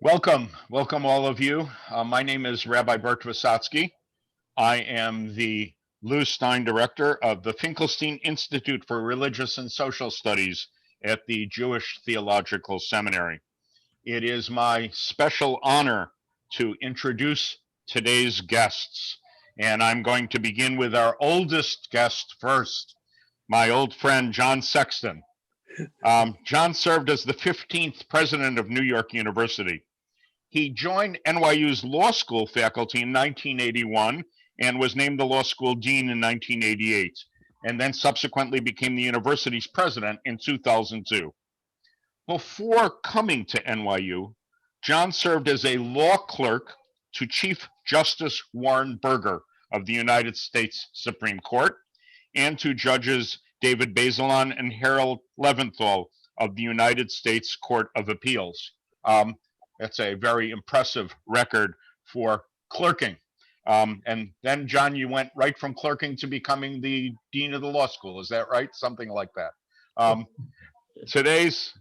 Welcome all of you. My name is Rabbi Bert Visotsky. I am the Lou Stein Director of the Finkelstein Institute for Religious and Social Studies at the Jewish Theological Seminary. It is my special honor to introduce today's guests, and I'm going to begin with our oldest guest first, my old friend John Sexton. John served as the 15th president of New York University. He joined NYU's law school faculty in 1981 and was named the law school dean in 1988, and then subsequently became the university's president in 2002. Before coming to NYU, John served as a law clerk to Chief Justice Warren Burger of the United States Supreme Court and to Judges David Bazelon and Harold Leventhal of the United States Court of Appeals. That's a very impressive record for clerking. And then, John, you went right from clerking to becoming the dean of the law school. Is that right? Something like that. Today's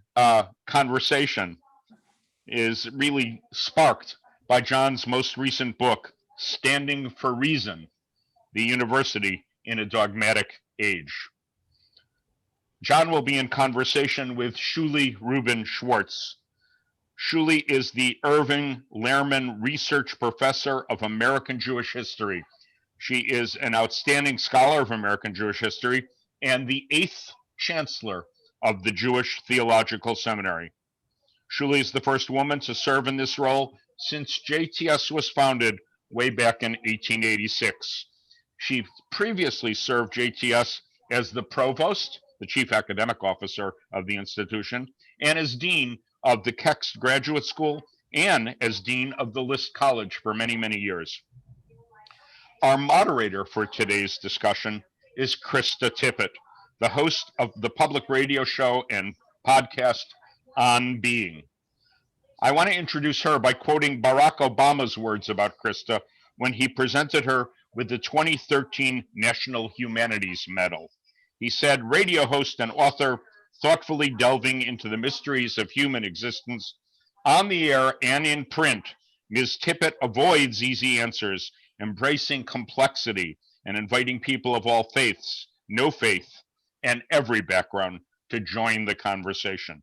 conversation is really sparked by John's most recent book, Standing for Reason, The University in a Dogmatic Age. John will be in conversation with Shuly Rubin Schwartz. Shuly is the Irving Lehrman Research Professor of American Jewish History. She is an outstanding scholar of American Jewish history and the 8th Chancellor of the Jewish Theological Seminary. Shuly is the first woman to serve in this role since JTS was founded way back in 1886. She previously served JTS as the provost, the chief academic officer of the institution, and as dean of the Kext Graduate School and as dean of the List College for many, many years. Our moderator for today's discussion is Krista Tippett, the host of the public radio show and podcast On Being. I want to introduce her by quoting Barack Obama's words about Krista when he presented her with the 2013 National Humanities Medal. He said, radio host and author, thoughtfully delving into the mysteries of human existence, on the air and in print, Ms. Tippett avoids easy answers, embracing complexity and inviting people of all faiths, no faith, and every background to join the conversation.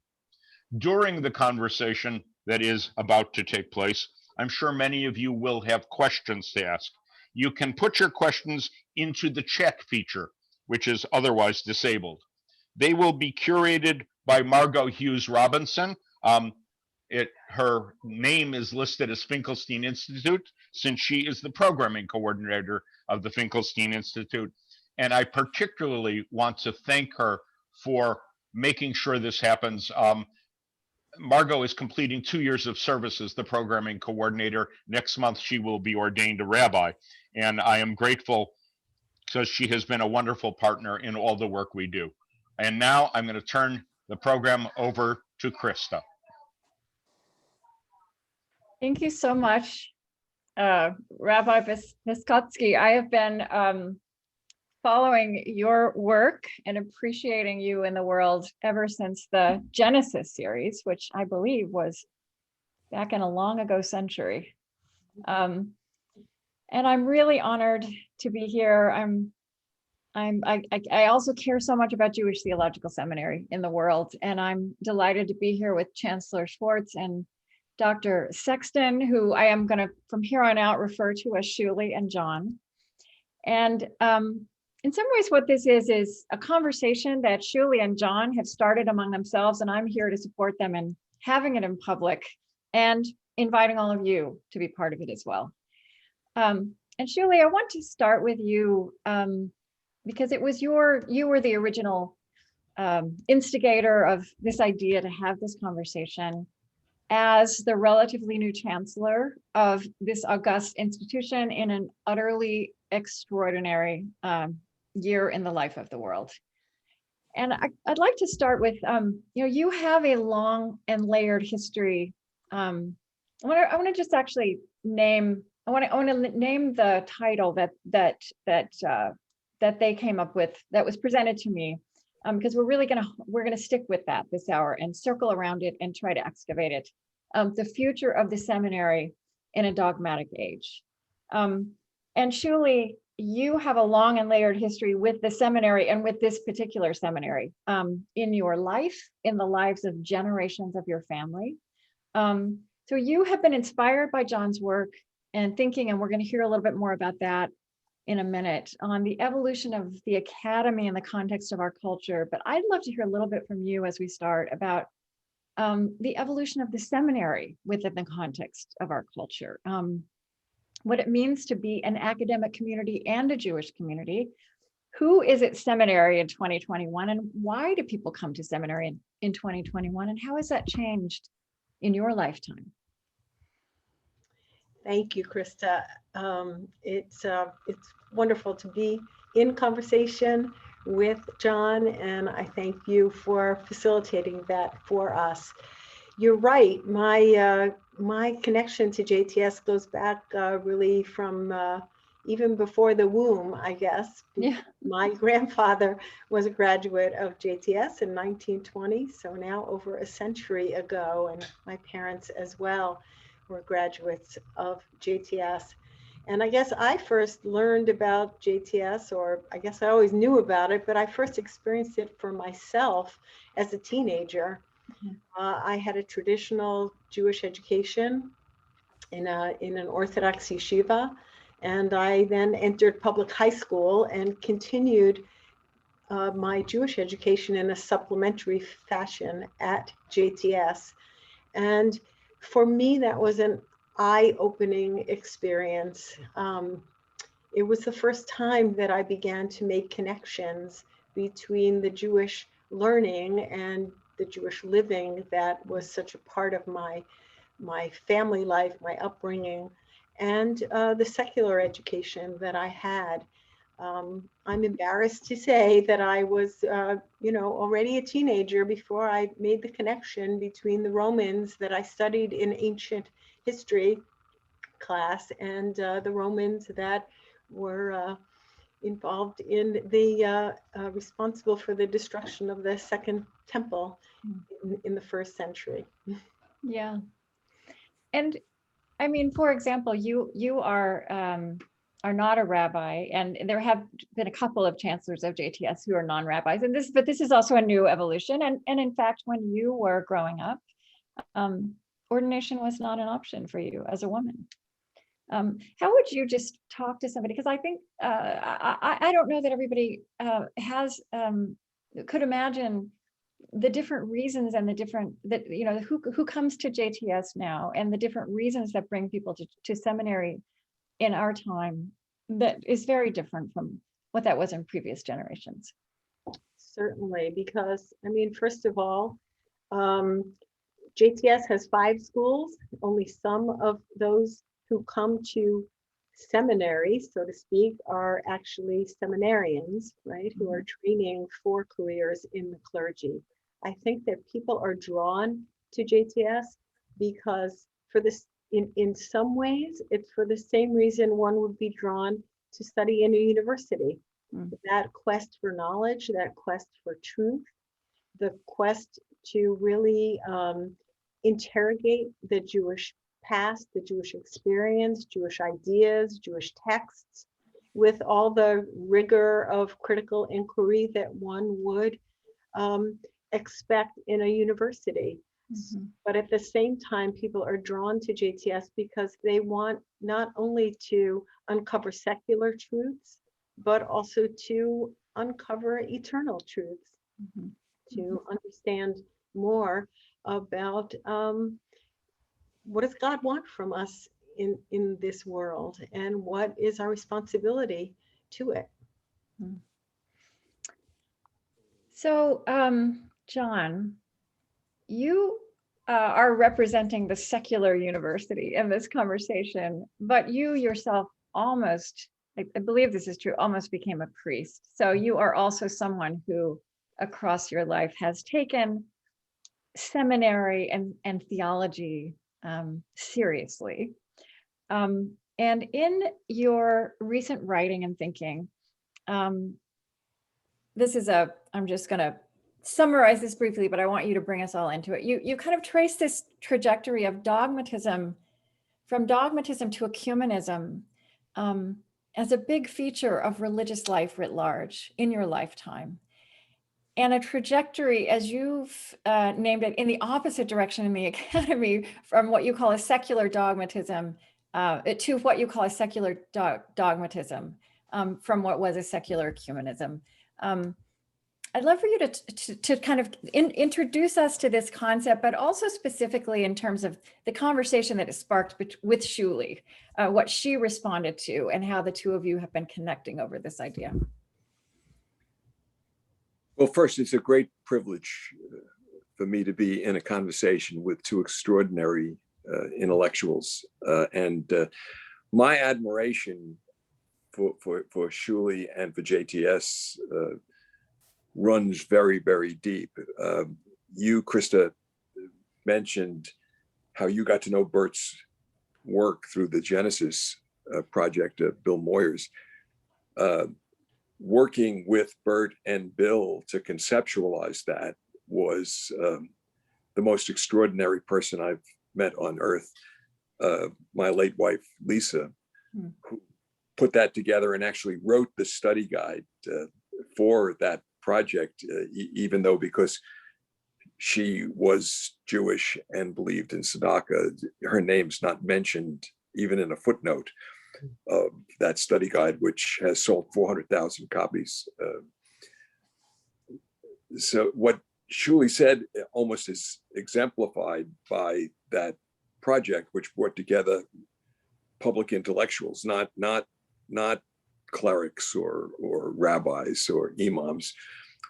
During the conversation that is about to take place, I'm sure many of you will have questions to ask. You can put your questions into the chat feature, which is otherwise disabled. They will be curated by Margot Hughes Robinson. Her name is listed as Finkelstein Institute since she is the programming coordinator of the Finkelstein Institute. And I particularly want to thank her for making sure this happens. Margot is completing 2 years of service as the programming coordinator. Next month, she will be ordained a rabbi. And I am grateful because she has been a wonderful partner in all the work we do. And now I'm going to turn the program over to Krista. Thank you so much, Rabbi Visotsky. I have been following your work and appreciating you in the world ever since the Genesis series, which I believe was back in a long ago century. And I'm really honored to be here. I also care so much about Jewish Theological Seminary in the world, and I'm delighted to be here with Chancellor Schwartz and Dr. Sexton, who I am going to, from here on out, refer to as Shuly and John. And in some ways, what this is a conversation that Shuly and John have started among themselves, and I'm here to support them in having it in public and inviting all of you to be part of it as well. And Shuly, I want to start with you because it was you were the original instigator of this idea to have this conversation as the relatively new chancellor of this august institution in an utterly extraordinary year in the life of the world. And I'd like to start with, you have a long and layered history. I want to just actually name. I want to name the title that they came up with that was presented to me, because we're gonna stick with that this hour and circle around it and try to excavate it the future of the seminary in a dogmatic age. And Shuly, you have a long and layered history with the seminary and with this particular seminary in your life, in the lives of generations of your family. So you have been inspired by John's work and thinking, and we're going to hear a little bit more about that in a minute, on the evolution of the academy in the context of our culture. But I'd love to hear a little bit from you as we start about the evolution of the seminary within the context of our culture. What it means to be an academic community and a Jewish community. Who is at seminary in 2021, and why do people come to seminary in 2021, and how has that changed in your lifetime? Thank you, Krista. It's wonderful to be in conversation with John, and I thank you for facilitating that for us. You're right. My connection to JTS goes back really from even before the womb, I guess. Yeah. My grandfather was a graduate of JTS in 1920, so now over a century ago, and my parents as well were graduates of JTS. And I guess I first learned about JTS, or I guess I always knew about it, but I first experienced it for myself as a teenager. I had a traditional Jewish education in an Orthodox yeshiva, and I then entered public high school and continued my Jewish education in a supplementary fashion at JTS. And for me, that was an eye-opening experience. It was the first time that I began to make connections between the Jewish learning and the Jewish living that was such a part of my family life, my upbringing, and the secular education that I had. I'm embarrassed to say that I was, already a teenager before I made the connection between the Romans that I studied in ancient history class and the Romans that were involved in the responsible for the destruction of the Second Temple in the first century. Yeah. And I mean, for example, you are not a rabbi, and there have been a couple of chancellors of JTS who are non-rabbis, but this is also a new evolution. And in fact, when you were growing up, ordination was not an option for you as a woman. How would you just talk to somebody? Because I think I don't know that everybody could imagine the different reasons and the different who comes to JTS now, and the different reasons that bring people to seminary in our time that is very different from what that was in previous generations. Certainly, because I mean, first of all, JTS has 5 schools. Only some of those who come to seminary, so to speak, are actually seminarians, right? Who are training for careers in the clergy. I think that people are drawn to JTS because for this, in some ways, it's for the same reason one would be drawn to study in a university. That quest for knowledge, that quest for truth, the quest to really interrogate the Jewish past, the Jewish experience, Jewish ideas, Jewish texts, with all the rigor of critical inquiry that one would expect in a university. But at the same time, people are drawn to JTS because they want not only to uncover secular truths, but also to uncover eternal truths, to understand more about what does God want from us in this world, and what is our responsibility to it. So, John, you are representing the secular university in this conversation, but you yourself almost, I believe this is true, almost became a priest. So you are also someone who across your life has taken seminary and theology seriously. And in your recent writing and thinking, I'm just going to summarize this briefly, but I want you to bring us all into it. You kind of trace this trajectory of dogmatism, from dogmatism to ecumenism, as a big feature of religious life writ large in your lifetime. And a trajectory, as you've named it, in the opposite direction in the academy, from what you call a secular dogmatism to what you call a secular dogmatism, from what was a secular ecumenism. I'd love for you to kind of introduce us to this concept, but also specifically in terms of the conversation that it sparked with Shuly, what she responded to, and how the two of you have been connecting over this idea. Well, first, it's a great privilege for me to be in a conversation with two extraordinary intellectuals, and my admiration for Shuly and for JTS runs very, very deep. You, Krista, mentioned how you got to know Bert's work through the Genesis project of Bill Moyers. Working with Bert and Bill to conceptualize that was the most extraordinary person I've met on earth. My late wife, Lisa, who put that together and actually wrote the study guide for that project, even though, because she was Jewish and believed in tzedakah, her name's not mentioned even in a footnote of that study guide, which has sold 400,000 copies. So what Shuly said almost is exemplified by that project, which brought together public intellectuals, not clerics or rabbis or imams,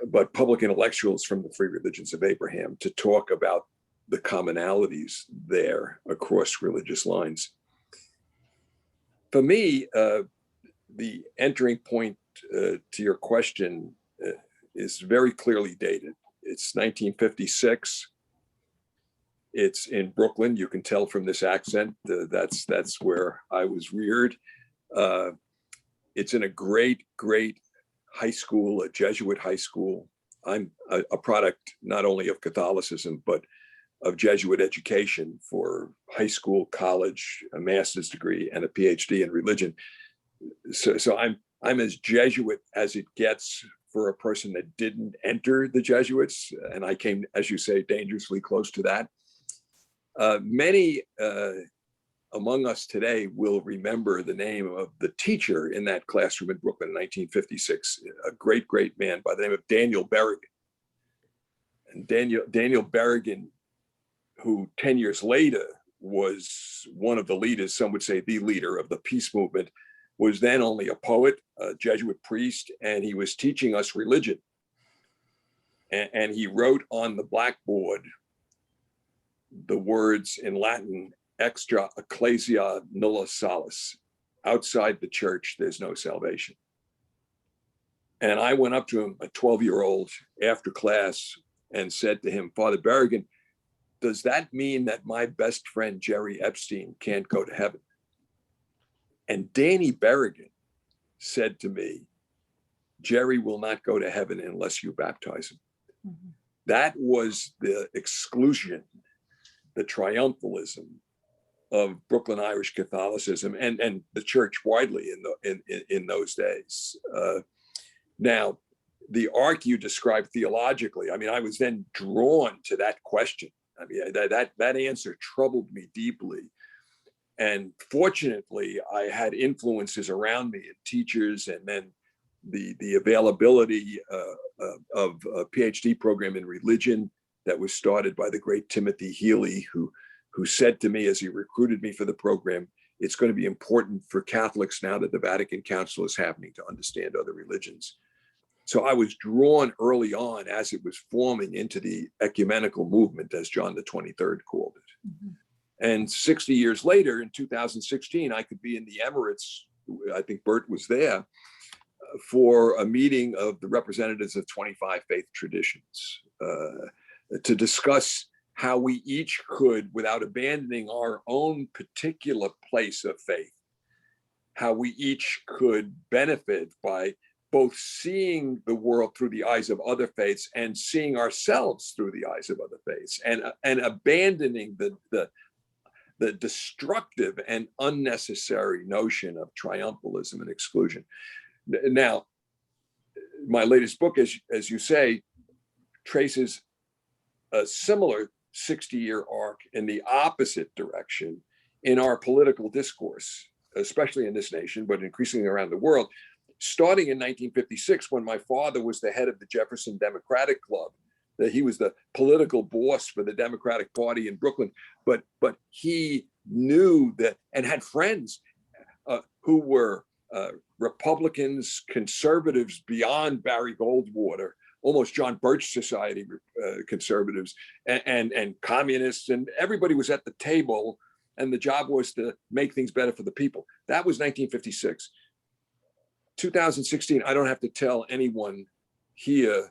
but public intellectuals from the three religions of Abraham to talk about the commonalities there across religious lines. For me, the entering point to your question is very clearly dated. It's 1956. It's in Brooklyn. You can tell from this accent, that's where I was reared. It's in a great high school, a Jesuit high school. I'm a product not only of Catholicism, but of Jesuit education for high school, college, a master's degree, and a PhD in religion. So I'm as Jesuit as it gets for a person that didn't enter the Jesuits. And I came, as you say, dangerously close to that. Many among us today will remember the name of the teacher in that classroom in Brooklyn in 1956, a great man by the name of Daniel Berrigan. And Daniel Berrigan, who 10 years later was one of the leaders, some would say the leader of the peace movement, was then only a poet, a Jesuit priest, and he was teaching us religion. And he wrote on the blackboard the words in Latin, extra ecclesia nulla salus, outside the church, there's no salvation. And I went up to him, a 12-year-old, after class and said to him, Father Berrigan, does that mean that my best friend, Jerry Epstein, can't go to heaven? And Danny Berrigan said to me, Jerry will not go to heaven unless you baptize him. Mm-hmm. That was the exclusion, the triumphalism of Brooklyn Irish Catholicism and the church widely in those days. Now, the arc you described theologically, I mean, I was then drawn to that question. I mean, that answer troubled me deeply. And fortunately, I had influences around me and teachers, and then the availability of a PhD program in religion that was started by the great Timothy Healy, who said to me as he recruited me for the program, it's going to be important for Catholics now that the Vatican Council is happening to understand other religions. So I was drawn early on as it was forming into the ecumenical movement, as John the 23rd called it. Mm-hmm. And 60 years later, in 2016, I could be in the Emeritus, I think Bert was there, for a meeting of the representatives of 25 faith traditions to discuss how we each could, without abandoning our own particular place of faith, how we each could benefit by both seeing the world through the eyes of other faiths and seeing ourselves through the eyes of other faiths, and abandoning the destructive and unnecessary notion of triumphalism and exclusion. Now, my latest book, as you say, traces a similar 60-year arc in the opposite direction in our political discourse, especially in this nation, but increasingly around the world, starting in 1956, when my father was the head of the Jefferson Democratic Club, that he was the political boss for the Democratic Party in Brooklyn, but he knew that and had friends who were Republicans, conservatives beyond Barry Goldwater, almost John Birch Society conservatives, and communists, and everybody was at the table, and the job was to make things better for the people. That was 1956. 2016, I don't have to tell anyone here.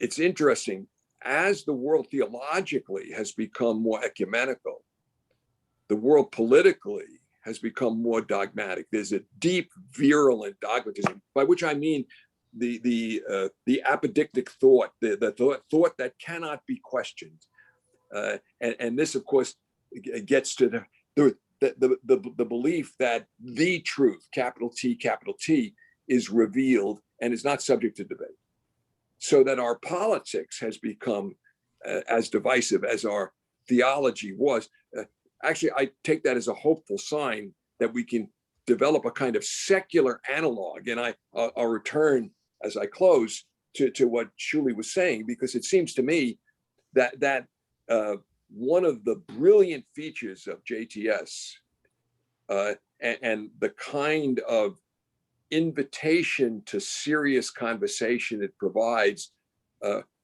It's interesting, as the world theologically has become more ecumenical, the world politically has become more dogmatic. There's a deep, virulent dogmatism, by which I mean the apodictic thought, the thought that cannot be questioned. And this, of course, gets to the belief that the truth, capital T, is revealed and is not subject to debate. So that our politics has become as divisive as our theology was. Actually, I take that as a hopeful sign that we can develop a kind of secular analog. And I'll return as I close to what Shuly was saying, because it seems to me that one of the brilliant features of JTS and the kind of invitation to serious conversation it provides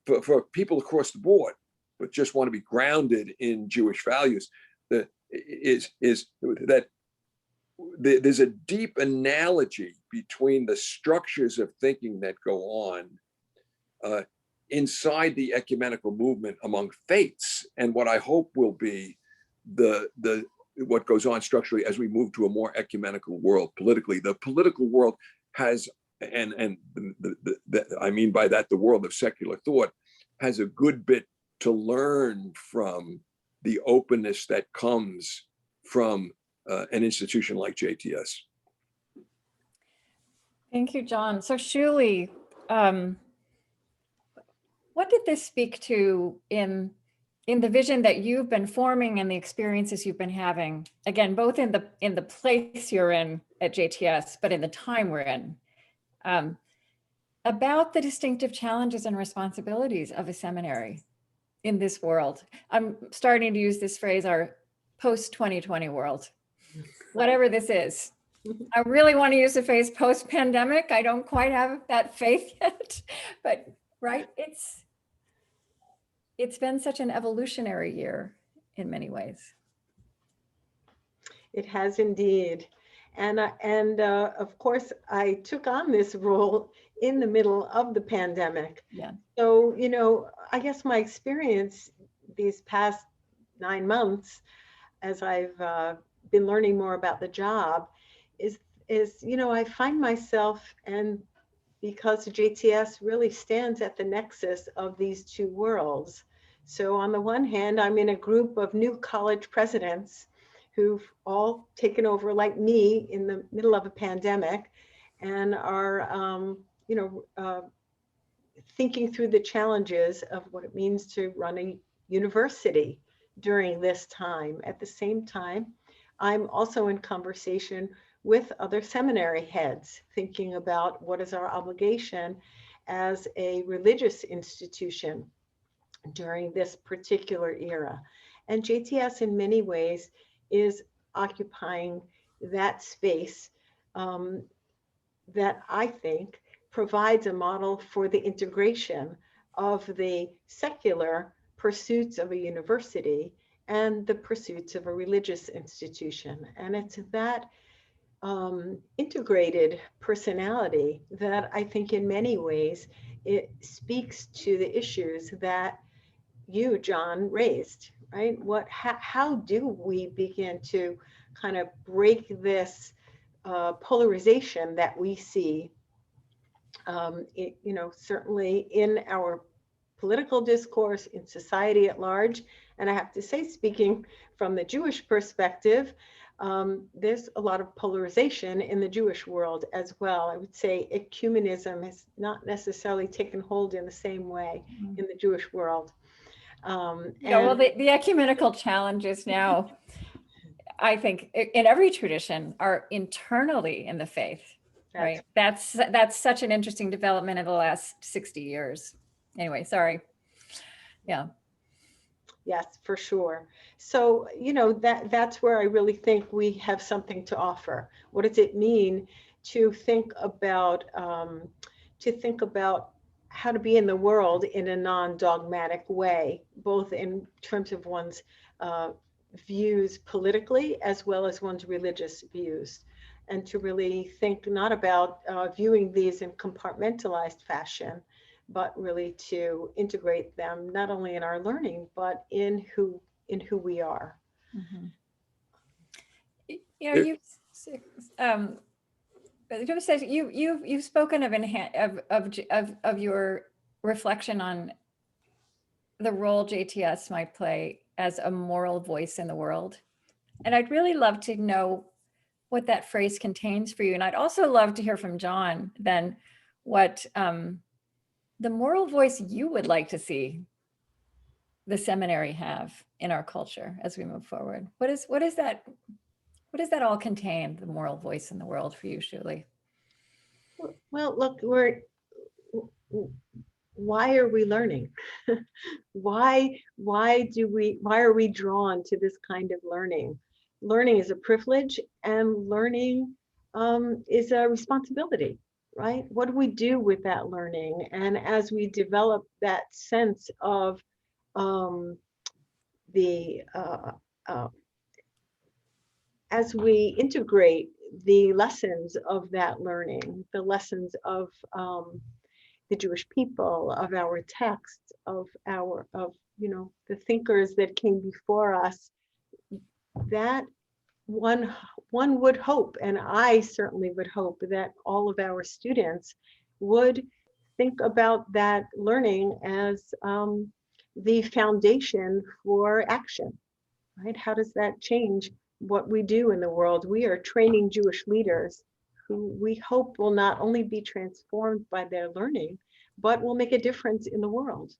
for people across the board, but just want to be grounded in Jewish values, is that there's a deep analogy between the structures of thinking that go on inside the ecumenical movement among faiths, and what I hope will be what goes on structurally as we move to a more ecumenical world politically. The political world has, and I mean by that, the world of secular thought has a good bit to learn from the openness that comes from an institution like JTS. Thank you, John. So Shuly, what did this speak to in the vision that you've been forming and the experiences you've been having, again, both in the place you're in at JTS, but in the time we're in, about the distinctive challenges and responsibilities of a seminary in this world? I'm starting to use this phrase, our post-2020 world, whatever this is. I really want to use the phrase post-pandemic. I don't quite have that faith yet, but right, it's been such an evolutionary year in many ways. It has indeed. And of course, I took on this role in the middle of the pandemic. Yeah. So, I guess my experience these past 9 months, as I've been learning more about the job, is I find myself, and because JTS really stands at the nexus of these two worlds. So on the one hand, I'm in a group of new college presidents who've all taken over, like me, in the middle of a pandemic, and are thinking through the challenges of what it means to run a university during this time. At the same time, I'm also in conversation with other seminary heads, thinking about what is our obligation as a religious institution during this particular era. And JTS in many ways is occupying that space that I think provides a model for the integration of the secular pursuits of a university and the pursuits of a religious institution. And it's that integrated personality that I think in many ways it speaks to the issues that you, John, raised, right? How do we begin to kind of break this polarization that we see, certainly in our political discourse, in society at large. And I have to say, speaking from the Jewish perspective, there's a lot of polarization in the Jewish world as well. I would say ecumenism has not necessarily taken hold in the same way in the Jewish world. Well, the ecumenical challenges now, I think, in every tradition are internally in the faith, right? That's such an interesting development in the last 60 years. Anyway, sorry. Yeah. Yes, for sure. So, that's where I really think we have something to offer. What does it mean to think about how to be in the world in a non-dogmatic way, both in terms of one's views politically as well as one's religious views, and to really think not about viewing these in compartmentalized fashion, but really to integrate them not only in our learning, but in who we are. Mm-hmm. You've spoken of your reflection on the role JTS might play as a moral voice in the world, and I'd really love to know what that phrase contains for you. And I'd also love to hear from John then what the moral voice you would like to see the seminary have in our culture as we move forward. What does that all contain, the moral voice in the world for you, Shuly? Well, look, why are we learning? Why are we drawn to this kind of learning? Learning is a privilege, and learning is a responsibility, right? What do we do with that learning? And as we develop that sense of as we integrate the lessons of that learning, the lessons of the Jewish people, of our texts, of the thinkers that came before us, that one would hope, and I certainly would hope, that all of our students would think about that learning as the foundation for action, right? How does that change what we do in the world? We are training Jewish leaders who we hope will not only be transformed by their learning, but will make a difference in the world.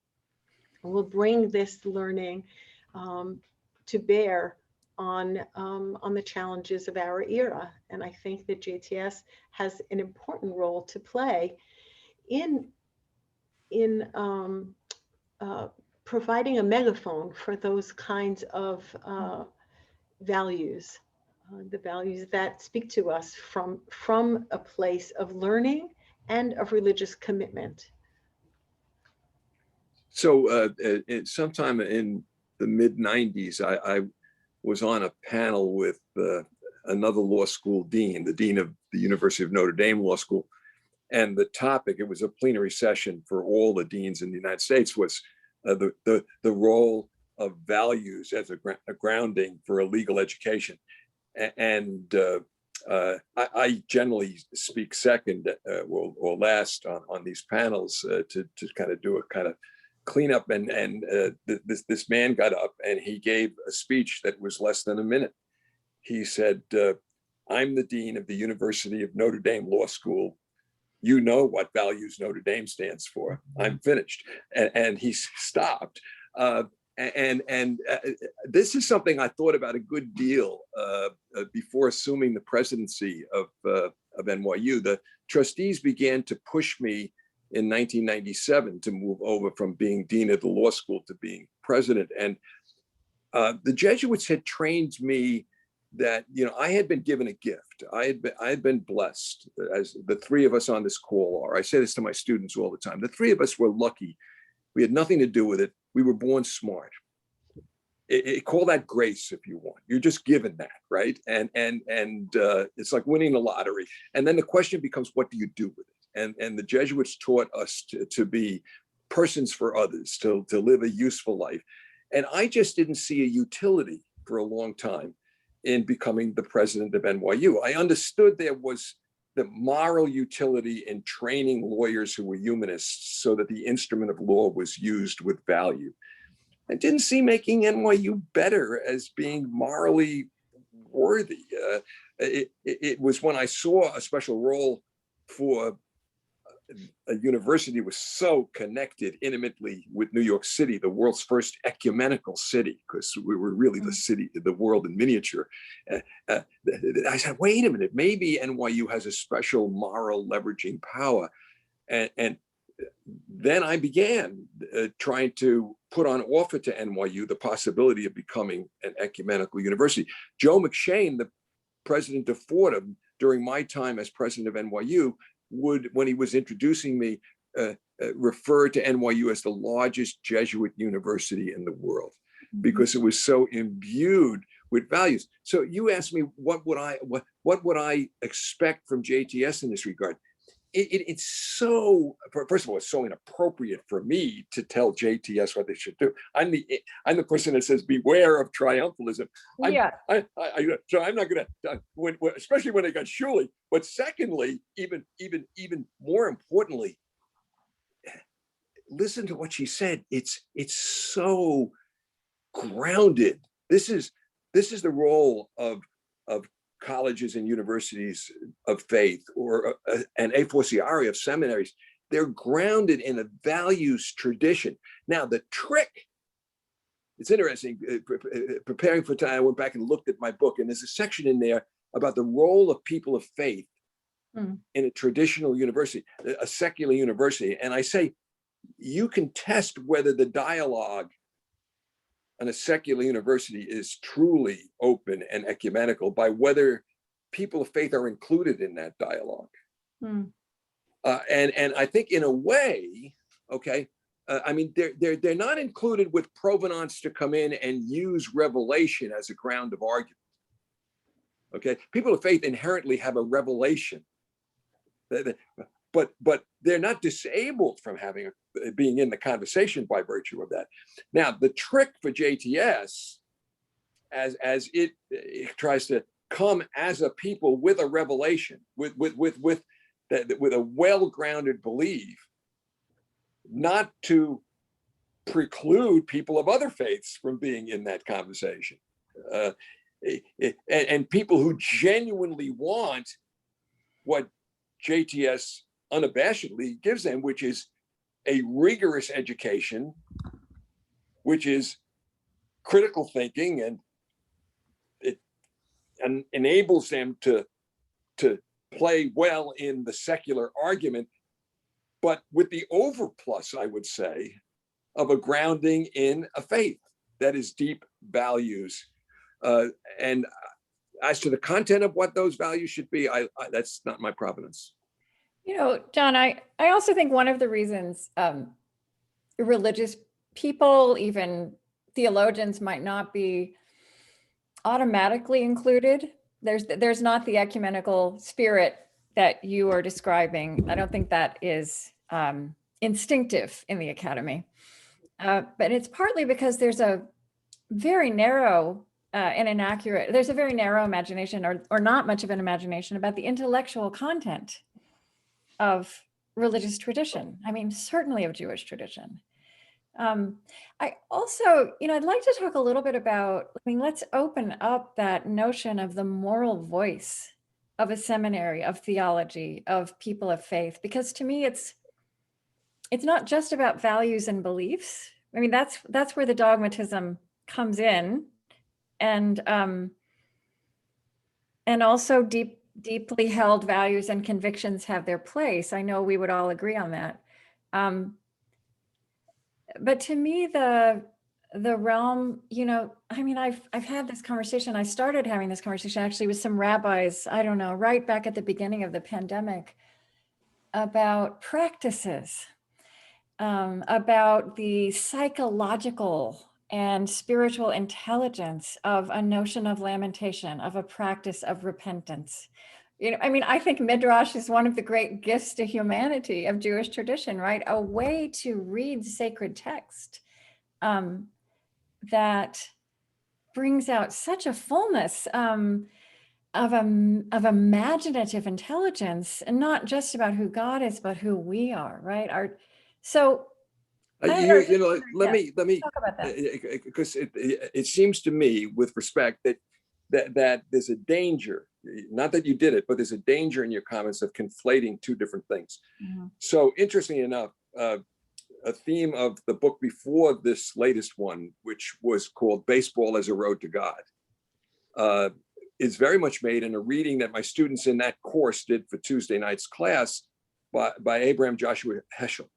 Will bring this learning to bear on the challenges of our era. And I think that JTS has an important role to play in providing a megaphone for those kinds of values, the values that speak to us from a place of learning and of religious commitment. So sometime in the mid-90s, I was on a panel with another law school dean, the dean of the University of Notre Dame Law School. And the topic, it was a plenary session for all the deans in the United States, was the role of values as a grounding for a legal education. And I generally speak second or last on these panels to kind of do a kind of cleanup. And this man got up and he gave a speech that was less than a minute. He said, "I'm the dean of the University of Notre Dame Law School. You know what values Notre Dame stands for. I'm finished." And he stopped. This is something I thought about a good deal before assuming the presidency of NYU. The trustees began to push me in 1997 to move over from being dean of the law school to being president. And the Jesuits had trained me that, I had been given a gift. I had been blessed, as the three of us on this call are. I say this to my students all the time. The three of us were lucky. We had nothing to do with it. We were born smart. Call that grace if you want. You're just given that, right? And it's like winning the lottery. And then the question becomes, what do you do with it? And the Jesuits taught us to be persons for others, to live a useful life. And I just didn't see a utility for a long time in becoming the president of NYU. I understood there was the moral utility in training lawyers who were humanists so that the instrument of law was used with value. I didn't see making NYU better as being morally worthy. It was when I saw a special role for a university was so connected intimately with New York City, the world's first ecumenical city, because we were really the city, the world in miniature. I said, wait a minute, maybe NYU has a special moral leveraging power. And then I began trying to put on offer to NYU the possibility of becoming an ecumenical university. Joe McShane, the president of Fordham, during my time as president of NYU, would, when he was introducing me, refer to NYU as the largest Jesuit university in the world, because it was so imbued with values. So you asked me, what would I expect from JTS in this regard? It's so, first of all, it's so inappropriate for me to tell JTS what they should do. I'm the person that says beware of triumphalism. So I'm not going to, especially when they got Shuly. But secondly, even more importantly, listen to what she said. It's so grounded. This is the role of colleges and universities of faith, or an a fortiori of seminaries. They're grounded in a values tradition. Now, the trick, it's interesting, preparing for time, I went back and looked at my book, and there's a section in there about the role of people of faith in a traditional university, a secular university. And I say, you can test whether the dialogue on a secular university is truly open and ecumenical by whether people of faith are included in that dialogue. And I think in a way, okay, I mean, they're not included with provenance to come in and use revelation as a ground of argument. Okay, people of faith inherently have a revelation, but they're not disabled from being in the conversation by virtue of that. Now, the trick for JTS, as it tries to come as a people with a revelation, with a well-grounded belief, not to preclude people of other faiths from being in that conversation, and people who genuinely want what JTS unabashedly gives them, which is a rigorous education, which is critical thinking, and it enables them to play well in the secular argument, but with the overplus, I would say, of a grounding in a faith that is deep values. And as to the content of what those values should be, that's not my provenance. You know, John, I also think one of the reasons religious people, even theologians, might not be automatically included. There's not the ecumenical spirit that you are describing. I don't think that is instinctive in the academy. But it's partly because there's a very narrow and inaccurate, there's a very narrow imagination, or not much of an imagination about the intellectual content of religious tradition. I mean, certainly of Jewish tradition. I also, I'd like to talk a little bit about, let's open up that notion of the moral voice of a seminary, of theology, of people of faith, because to me, it's not just about values and beliefs. I mean, that's where the dogmatism comes in, and also deeply held values and convictions have their place. I know we would all agree on that. But to me, the realm, I've had this conversation. I started having this conversation actually with some rabbis, I don't know, right back at the beginning of the pandemic, about practices, about the psychological and spiritual intelligence of a notion of lamentation, of a practice of repentance. I think Midrash is one of the great gifts to humanity of Jewish tradition, right? A way to read sacred text that brings out such a fullness of imaginative intelligence, and not just about who God is, but who we are, right? So I don't know, you know, let me talk about that. because it seems to me, with respect, that there's a danger, not that you did it, but there's a danger in your comments of conflating two different things. Mm-hmm. So interestingly enough, a theme of the book before this latest one, which was called Baseball as a Road to God, is very much made in a reading that my students in that course did for Tuesday night's class by Abraham Joshua Heschel.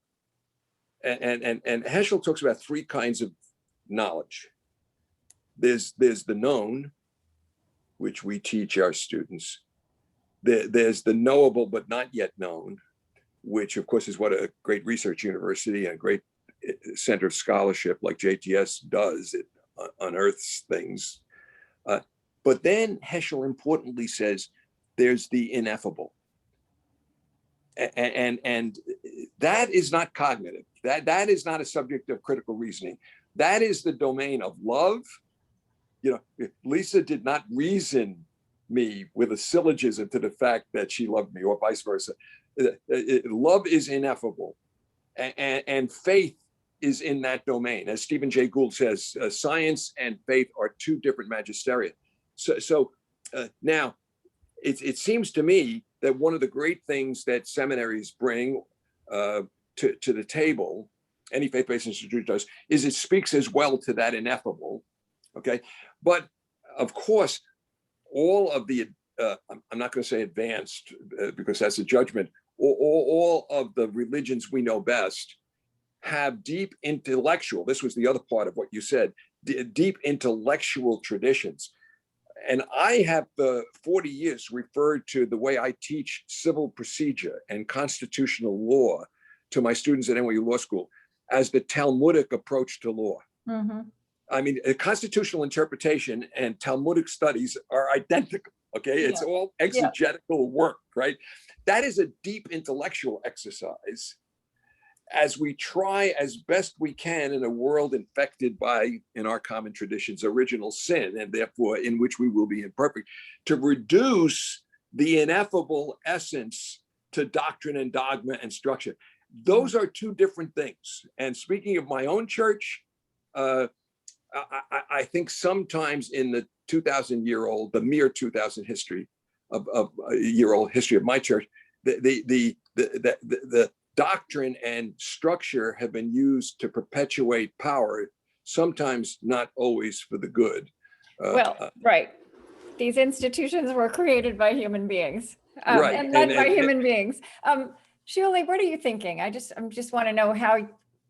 And Heschel talks about three kinds of knowledge. There's the known, which we teach our students. There's the knowable but not yet known, which of course is what a great research university and a great center of scholarship like JTS does. It unearths things. But then Heschel importantly says there's the ineffable. And that is not cognitive. That is not a subject of critical reasoning. That is the domain of love. You know, Lisa did not reason me with a syllogism to the fact that she loved me, or vice versa. Love is ineffable, and faith is in that domain. As Stephen Jay Gould says, science and faith are two different magisteria. So now, it seems to me that one of the great things that seminaries bring to the table, any faith-based institute does, is it speaks as well to that ineffable. Okay, but of course, all of the I'm not going to say advanced because that's a judgment. All of the religions we know best have deep intellectual. This was the other part of what you said. Deep intellectual traditions. And I have 40 years referred to the way I teach civil procedure and constitutional law to my students at NYU Law School as the Talmudic approach to law. Mm-hmm. I mean, constitutional interpretation and Talmudic studies are identical, okay? It's all exegetical work, right? That is a deep intellectual exercise as we try as best we can in a world infected by, in our common traditions, original sin, and therefore in which we will be imperfect, to reduce the ineffable essence to doctrine and dogma and structure. Those are two different things. And speaking of my own church, I think sometimes in the 2,000-year-old, the mere 2,000 history of year-old history of my church, the doctrine and structure have been used to perpetuate power, sometimes not always for the good. Right. These institutions were created by human beings, right, and led by human beings. Shuly, what are you thinking? I just want to know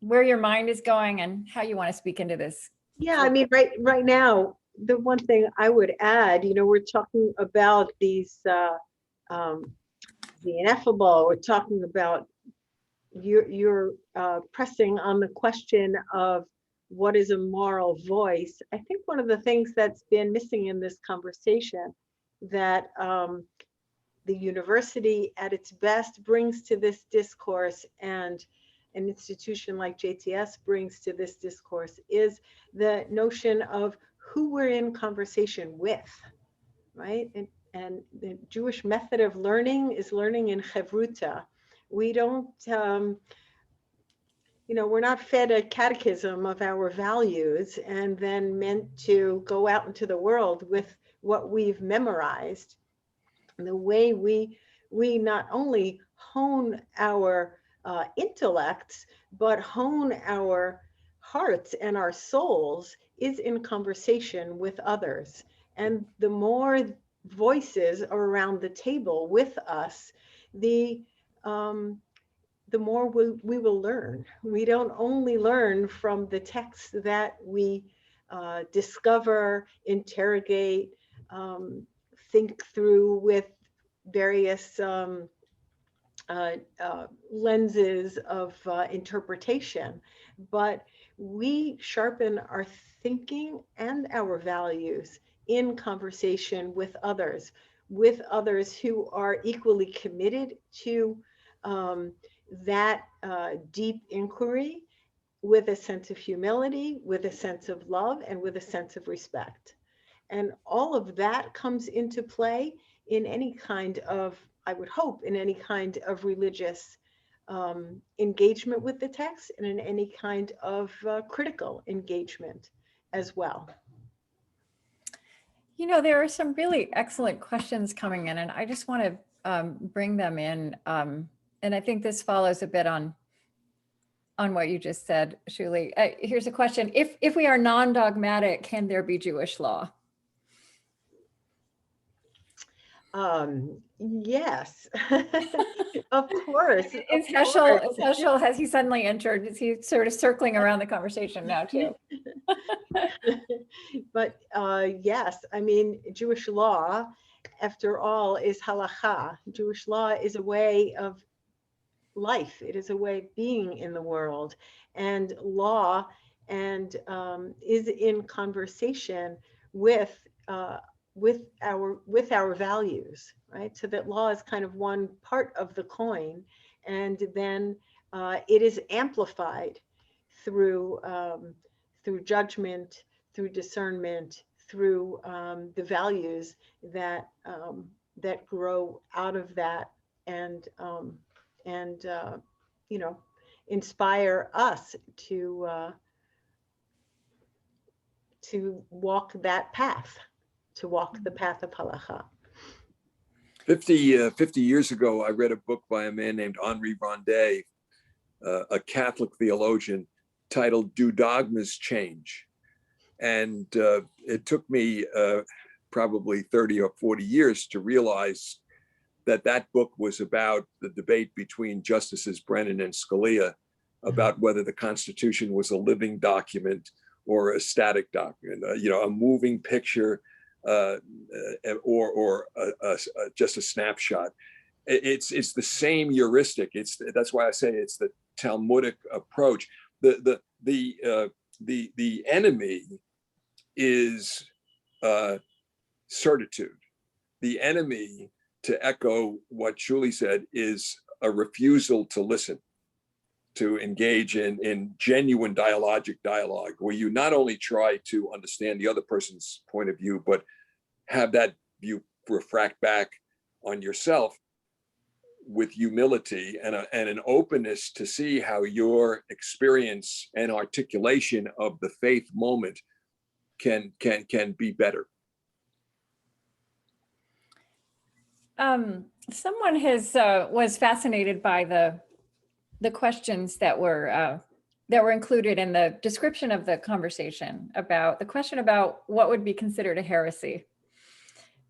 where your mind is going and how you want to speak into this. Yeah, I mean, right now, the one thing I would add, you know, we're talking about these, the ineffable, we're talking about you're pressing on the question of what is a moral voice. I think one of the things that's been missing in this conversation that the university at its best brings to this discourse, and an institution like JTS brings to this discourse, is the notion of who we're in conversation with, right? And the Jewish method of learning is learning in chevruta. We don't, you know, we're not fed a catechism of our values and then meant to go out into the world with what we've memorized. And the way we not only hone our intellects, but hone our hearts and our souls is in conversation with others. And the more voices are around the table with us, the more we will learn. We don't only learn from the texts that we discover, interrogate, think through with various lenses of interpretation, but we sharpen our thinking and our values in conversation with others who are equally committed to that deep inquiry, with a sense of humility, with a sense of love, and with a sense of respect. And all of that comes into play in any kind of, I would hope, in any kind of religious engagement with the text, and in any kind of critical engagement as well. You know, there are some really excellent questions coming in, and I just want to bring them in. And I think this follows a bit on what you just said, Shuly. Here's a question. If we are non-dogmatic, can there be Jewish law? Yes, of course. Is Heschel, has he suddenly entered? Is he sort of circling around the conversation now too? But yes, I mean, Jewish law, after all, is halacha. Jewish law is a way of life. It is a way of being in the world, and law and is in conversation with our values, right? So that law is kind of one part of the coin, and then it is amplified through judgment, through discernment, through the values that that grow out of that, and you know, inspire us to walk that path, to walk the path of halacha. 50 years ago, I read a book by a man named Henri Rondet, a Catholic theologian, titled "Do Dogmas Change?" And it took me probably 30 or 40 years to realize that that book was about the debate between Justices Brennan and Scalia about whether the Constitution was a living document or a static document, you know, a moving picture, or just a snapshot. It's the same heuristic. That's why I say it's the Talmudic approach. The enemy is certitude. The enemy, to echo what Shuly said, is a refusal to listen, to engage in genuine dialogue, where you not only try to understand the other person's point of view, but have that view refract back on yourself with humility and an openness to see how your experience and articulation of the faith moment can be better. Someone was fascinated by the questions that were included in the description of the conversation, about the question about what would be considered a heresy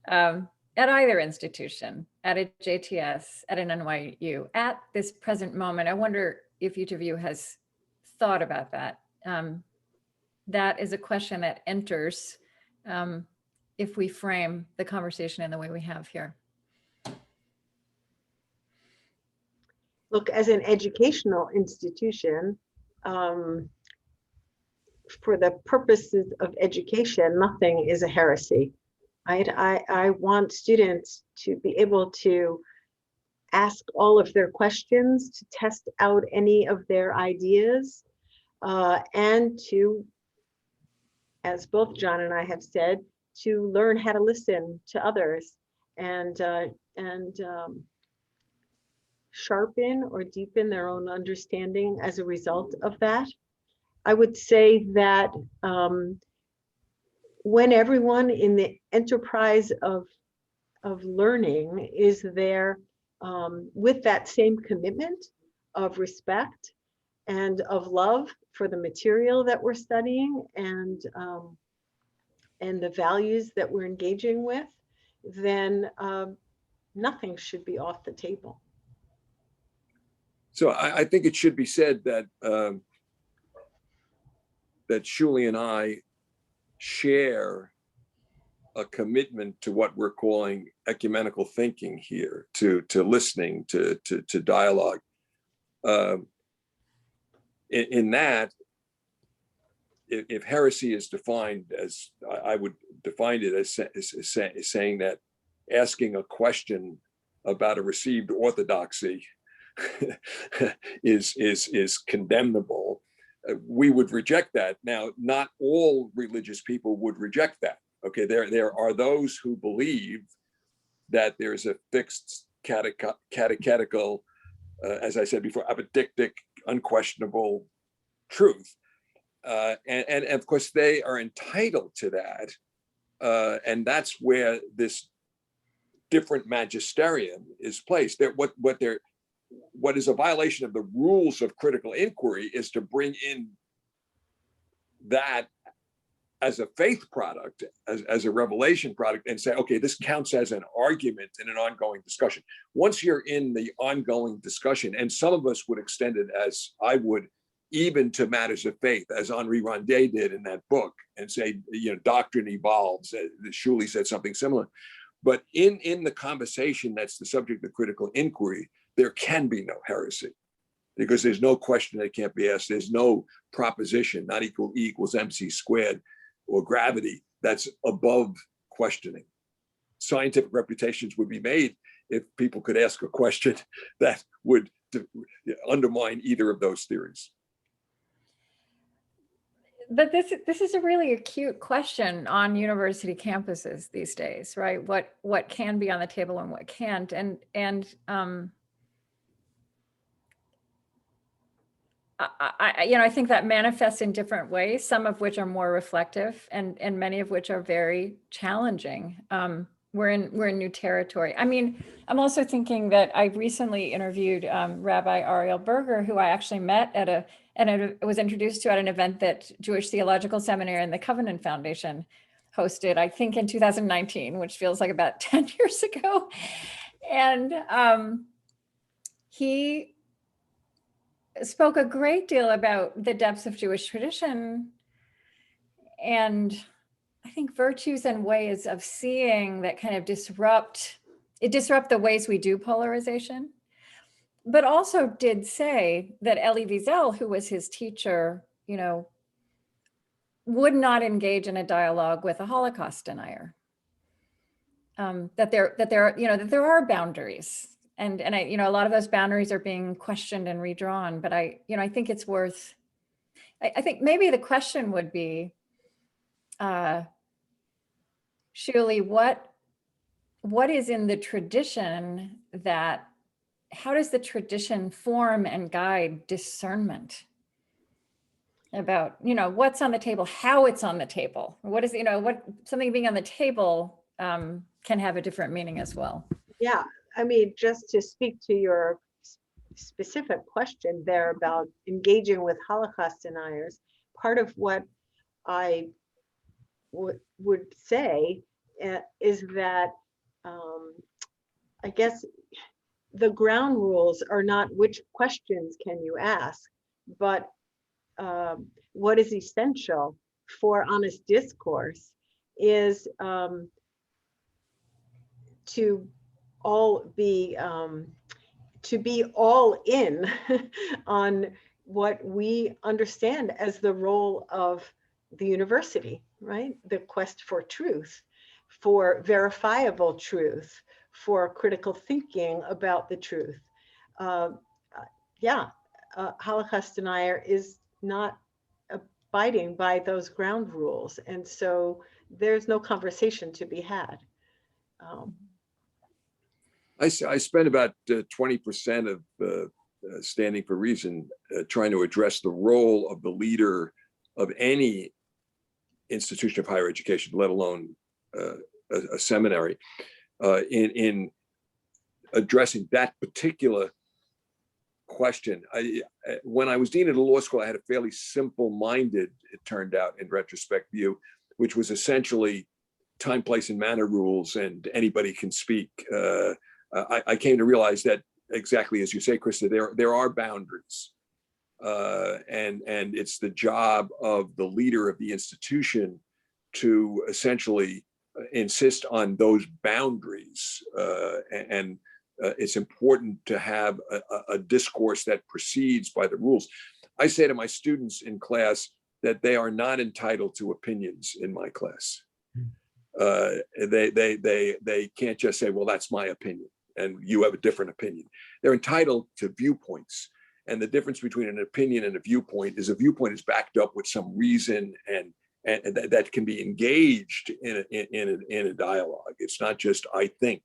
at either institution, at a JTS, at an NYU, at this present moment. I wonder if each of you has thought about that. That is a question that enters if we frame the conversation in the way we have here. Look, as an educational institution, for the purposes of education, nothing is a heresy, right? I want students to be able to ask all of their questions, to test out any of their ideas, and to, as both John and I have said, to learn how to listen to others and sharpen or deepen their own understanding as a result of that. I would say that when everyone in the enterprise of learning is there with that same commitment of respect and of love for the material that we're studying and the values that we're engaging with, then nothing should be off the table. So I think it should be said that that Shuly and I share a commitment to what we're calling ecumenical thinking here, to listening, to dialogue. In that, if heresy is defined as, I would define it as saying that asking a question about a received orthodoxy is condemnable, we would reject that. Now, not all religious people would reject that. Okay, there are those who believe that there's a fixed catechetical, as I said before, apodictic, unquestionable truth. And of course, they are entitled to that. And that's where this different magisterium is placed. What is a violation of the rules of critical inquiry is to bring in that as a faith product, as a revelation product, and say, okay, this counts as an argument in an ongoing discussion. Once you're in the ongoing discussion, and some of us would extend it, as I would, even to matters of faith, as Henri Rondet did in that book, and say, doctrine evolves. Shuly said something similar. But in the conversation that's the subject of critical inquiry, there can be no heresy, because there's no question that can't be asked. There's no proposition, not equal E equals MC squared, or gravity, that's above questioning. Scientific reputations would be made if people could ask a question that would undermine either of those theories. But this is a really acute question on university campuses these days, right? What can be on the table and what can't, and I think that manifests in different ways, some of which are more reflective and many of which are very challenging. We're in new territory. I mean, I'm also thinking that I recently interviewed Rabbi Ariel Berger, who I actually met and it was introduced to at an event that Jewish Theological Seminary and the Covenant Foundation hosted, I think in 2019, which feels like about 10 years ago. And he spoke a great deal about the depths of Jewish tradition and I think virtues and ways of seeing that kind of disrupt the ways we do polarization, but also did say that Elie Wiesel, who was his teacher, would not engage in a dialogue with a Holocaust denier. That there are boundaries. And a lot of those boundaries are being questioned and redrawn, but I think it's worth, I think maybe the question would be, Shuly, what is in the tradition how does the tradition form and guide discernment about, what's on the table, how it's on the table? What is, what something being on the table can have a different meaning as well. Yeah. I mean, just to speak to your specific question there about engaging with Holocaust deniers, part of what I would say is that I guess the ground rules are not which questions can you ask, but what is essential for honest discourse is to be all in on what we understand as the role of the university, right? The quest for truth, for verifiable truth, for critical thinking about the truth. Holocaust denier is not abiding by those ground rules, and so there's no conversation to be had. I spent about 20% of Standing for Reason trying to address the role of the leader of any institution of higher education, let alone a seminary, in addressing that particular question. When I was dean at a law school, I had a fairly simple-minded, it turned out in retrospect, view, which was essentially time, place, and manner rules, and anybody can speak. I came to realize that, exactly as you say, Krista, there are boundaries, and it's the job of the leader of the institution to essentially insist on those boundaries, and it's important to have a discourse that proceeds by the rules. I say to my students in class that they are not entitled to opinions in my class. They can't just say, well, that's my opinion and you have a different opinion. They're entitled to viewpoints. And the difference between an opinion and a viewpoint is backed up with some reason and that can be engaged in a dialogue. It's not just I think,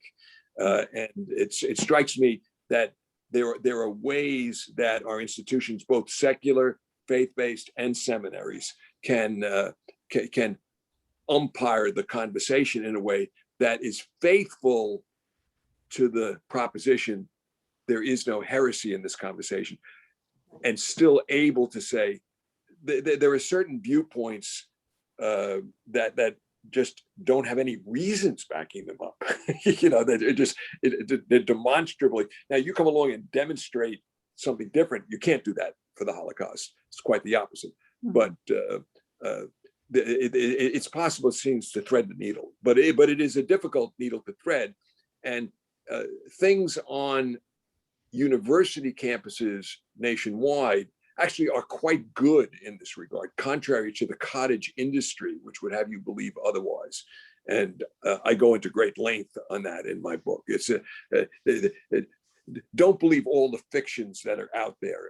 and it strikes me that there are ways that our institutions, both secular, faith-based, and seminaries, can umpire the conversation in a way that is faithful to the proposition there is no heresy in this conversation, and still able to say there are certain viewpoints that just don't have any reasons backing them up. They're demonstrably. Now you come along and demonstrate something different. You can't do that for the Holocaust. It's quite the opposite. But it's possible, it seems, to thread the needle, but it is a difficult needle to thread. And things on university campuses nationwide actually are quite good in this regard, contrary to the cottage industry, which would have you believe otherwise. And I go into great length on that in my book. It's don't believe all the fictions that are out there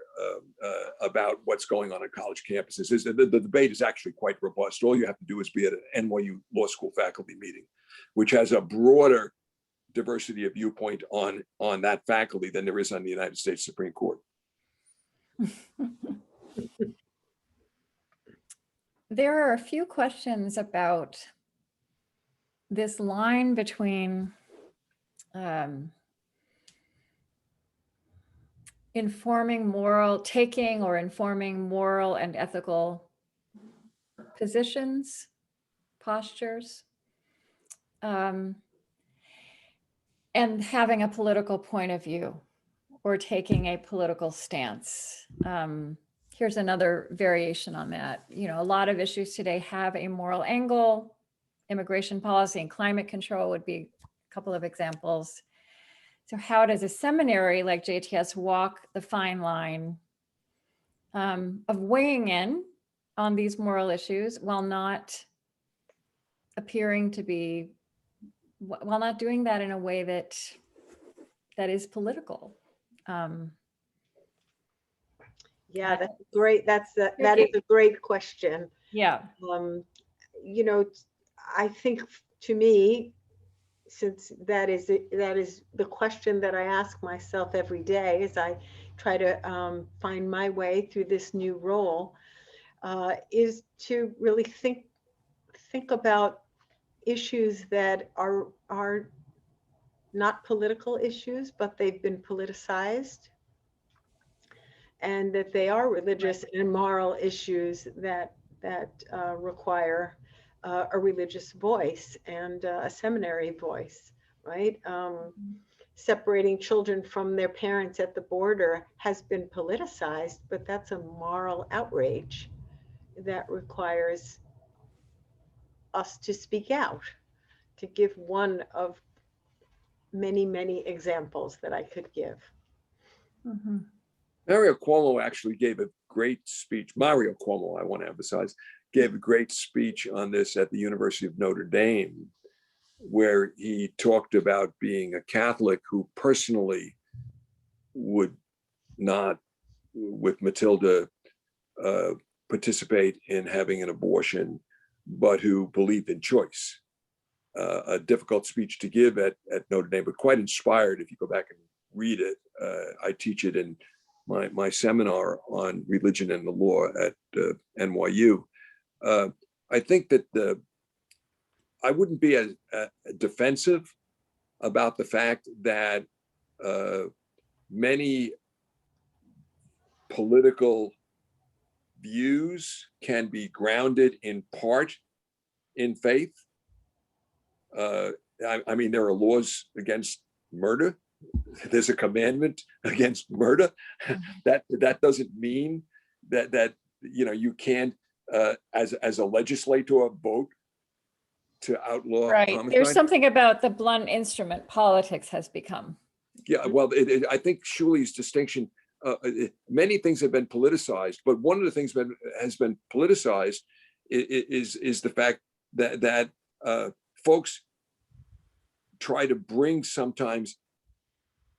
about what's going on college campuses. The debate is actually quite robust. All you have to do is be at an NYU Law School faculty meeting, which has a broader diversity of viewpoint on that faculty than there is on the United States Supreme Court. There are a few questions about this line between informing moral and ethical positions, postures, and having a political point of view or taking a political stance. Here's another variation on that. A lot of issues today have a moral angle. Immigration policy and climate control would be a couple of examples. So how does a seminary like JTS walk the fine line of weighing in on these moral issues while not appearing to be, while not doing that in a way that is political? Yeah, that's great. That is a great question. Yeah. I think, to me, since that is the question that I ask myself every day as I try to find my way through this new role, is to really think about issues that are not political issues, but they've been politicized, and that they are religious and moral issues that require a religious voice and a seminary voice, right? Separating children from their parents at the border has been politicized, but that's a moral outrage that requires us to speak out, to give one of many, many examples that I could give. Mm-hmm. Mario Cuomo actually gave a great speech. Mario Cuomo, I want to emphasize, gave a great speech on this at the University of Notre Dame, where he talked about being a Catholic who personally would not, with Matilda, participate in having an abortion, but who believed in choice. A difficult speech to give at Notre Dame, but quite inspired if you go back and read it. I teach it in my seminar on religion and the law at NYU. I think that I wouldn't be as defensive about the fact that many political views can be grounded in part in faith. I mean, there are laws against murder. There's a commandment against murder. That doesn't mean that you can't as a legislator vote to outlaw homicide. There's something about the blunt instrument politics has become. Yeah, well, I think Shuly's distinction, many things have been politicized, but one of the things that has been politicized is the fact that folks try to bring sometimes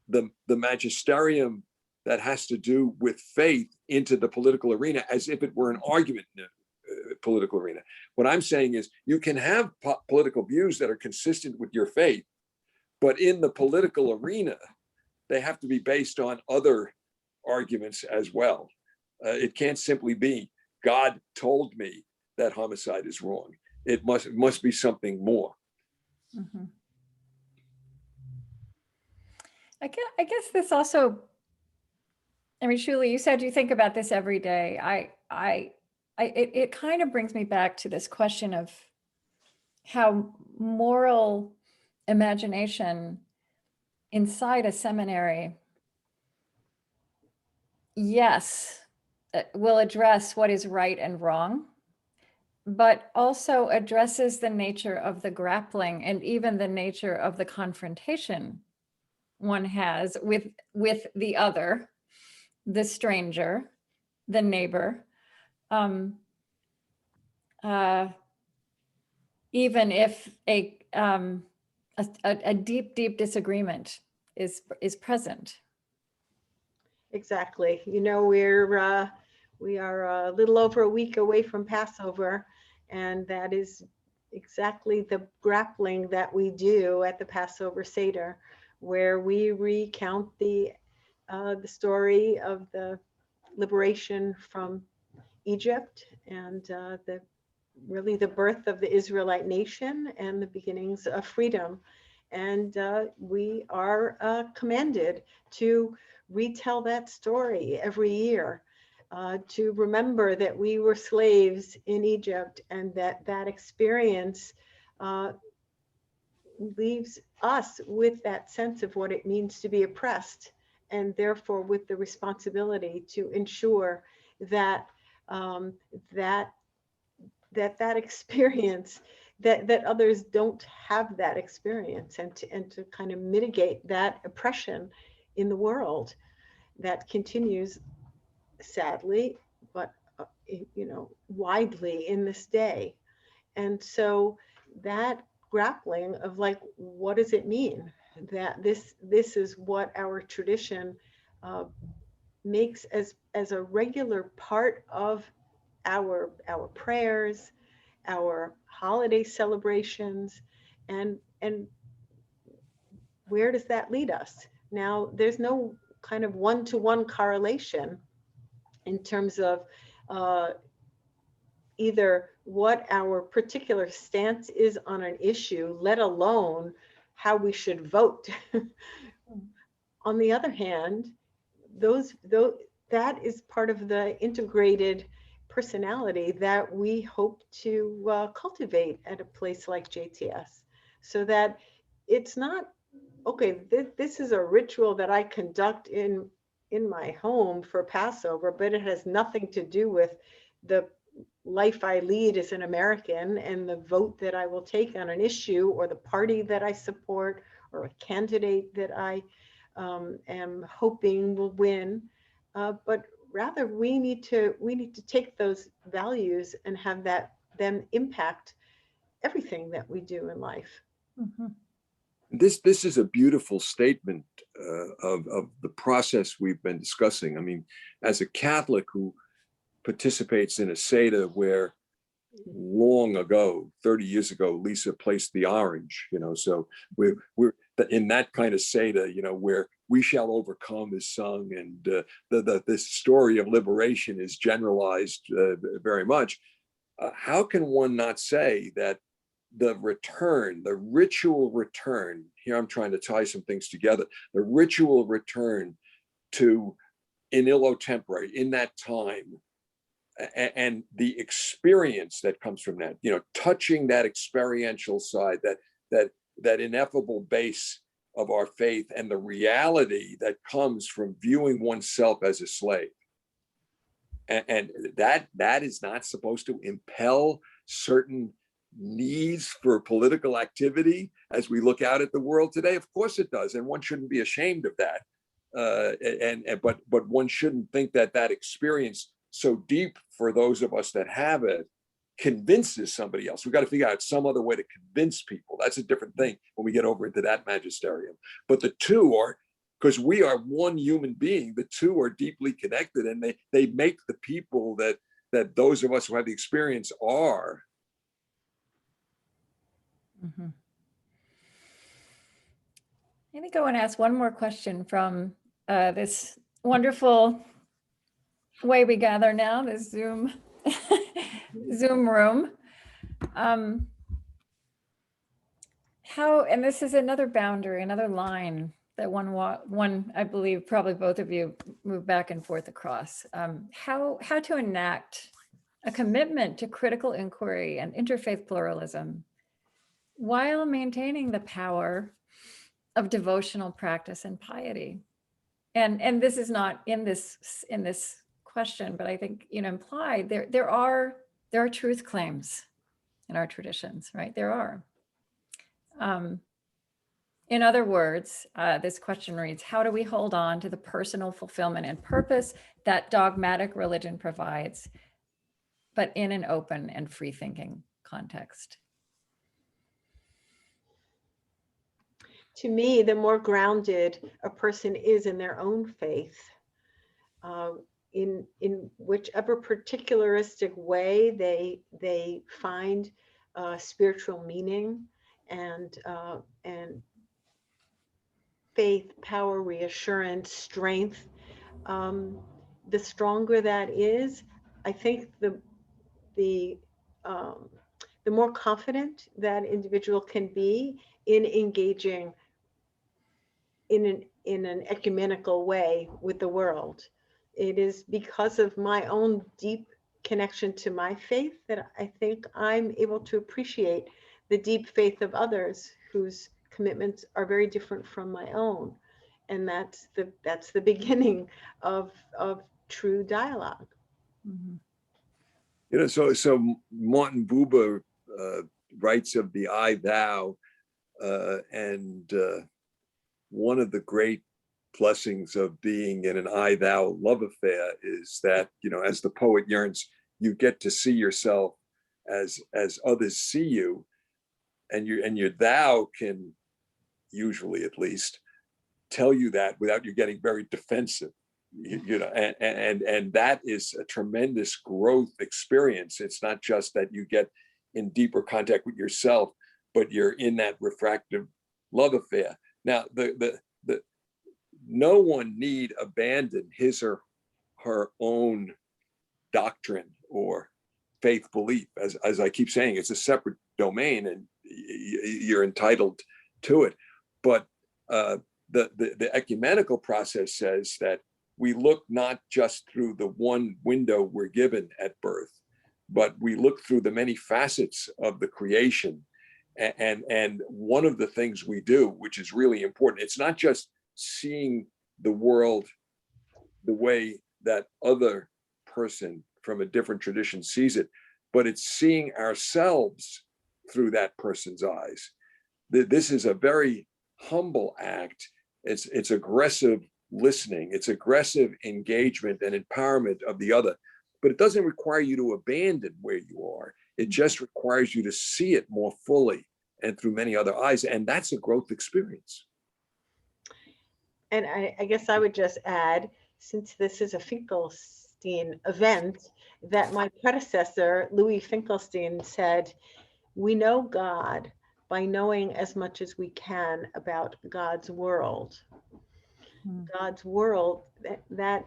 the magisterium that has to do with faith into the political arena as if it were an argument political arena. What I'm saying is you can have political views that are consistent with your faith, but in the political arena, they have to be based on other arguments as well. It can't simply be, God told me that homicide is wrong. It must be something more. Mm-hmm. I guess this also, I mean, Shuly, you said you think about this every day. It kind of brings me back to this question of how moral imagination inside a seminary, yes, will address what is right and wrong, but also addresses the nature of the grappling and even the nature of the confrontation one has with the other, the stranger, the neighbor, even if a deep disagreement is present. Exactly. You know, we are a little over a week away from Passover, and that is exactly the grappling that we do at the Passover Seder, where we recount the story of the liberation from Egypt and really the birth of the Israelite nation and the beginnings of freedom. And we are commanded to retell that story every year, to remember that we were slaves in Egypt and that experience leaves us with that sense of what it means to be oppressed, and therefore with the responsibility to ensure that that experience, that others don't have that experience, and to kind of mitigate that oppression in the world that continues, sadly, but you know, widely in this day. And so that grappling of like, what does it mean that this is what our tradition makes as a regular part of our prayers, our holiday celebrations, and where does that lead us? Now, there's no kind of one-to-one correlation in terms of either what our particular stance is on an issue, let alone how we should vote. On the other hand, that is part of the integrated personality that we hope to cultivate at a place like JTS, so that it's not, okay, this is a ritual that I conduct in my home for Passover, but it has nothing to do with the life I lead as an American and the vote that I will take on an issue, or the party that I support, or a candidate that I am hoping will win. But rather, we need to take those values and have them impact everything that we do in life. Mm-hmm. This is a beautiful statement of the process we've been discussing. I mean, as a Catholic who participates in a Seder where long ago, 30 years ago, Lisa placed the orange, you know, so we're in that kind of Seder, you know, where we shall overcome is sung, and this story of liberation is generalized very much. How can one not say that the ritual return, here I'm trying to tie some things together, the ritual return to in illo tempore, in that time, and the experience that comes from that, you know, touching that experiential side, that ineffable base of our faith, and the reality that comes from viewing oneself as a slave. And that is not supposed to impel certain needs for political activity as we look out at the world today. Of course it does, and one shouldn't be ashamed of that. But one shouldn't think that experience, so deep for those of us that have it, convinces somebody else. We've got to figure out some other way to convince people. That's a different thing when we get over into that magisterium. But the two are, because we are one human being, the two are deeply connected, and they make the people that that those of us who have the experience are. Mm-hmm. I think I want to ask one more question from this wonderful way we gather now, this Zoom room. How, and this is another boundary, another line that one, I believe, probably both of you move back and forth across. How to enact a commitment to critical inquiry and interfaith pluralism while maintaining the power of devotional practice and piety. And this is not in this question, but I think, you know, implied there are truth claims in our traditions, right? There are. In other words, this question reads, how do we hold on to the personal fulfillment and purpose that dogmatic religion provides, but in an open and free-thinking context? To me, the more grounded a person is in their own faith, in whichever particularistic way they find spiritual meaning and faith, power, reassurance, strength, the stronger that is, I think the more confident that individual can be in engaging in an ecumenical way with the world. It is because of my own deep connection to my faith that I think I'm able to appreciate the deep faith of others whose commitments are very different from my own. And that's the beginning of true dialogue. Mm-hmm. You know, so Martin Buber writes of the I thou, and one of the great blessings of being in an I thou love affair is that, you know, as the poet yearns, you get to see yourself as others see you, and your thou can usually, at least, tell you that without you getting very defensive. You know, and that is a tremendous growth experience. It's not just that you get in deeper contact with yourself, but you're in that refractive love affair. Now, the no one need abandon his or her own doctrine or faith belief. As I keep saying, it's a separate domain, and you're entitled to it. But the ecumenical process says that we look not just through the one window we're given at birth, but we look through the many facets of the creation. And one of the things we do, which is really important, it's not just seeing the world the way that other person from a different tradition sees it, but it's seeing ourselves through that person's eyes. This is a very humble act. It's aggressive listening, it's aggressive engagement and empowerment of the other, but it doesn't require you to abandon where you are. It just requires you to see it more fully and through many other eyes, and that's a growth experience. And I guess I would just add, since this is a Finkelstein event, that my predecessor, Louis Finkelstein, said, we know God by knowing as much as we can about God's world. God's world, that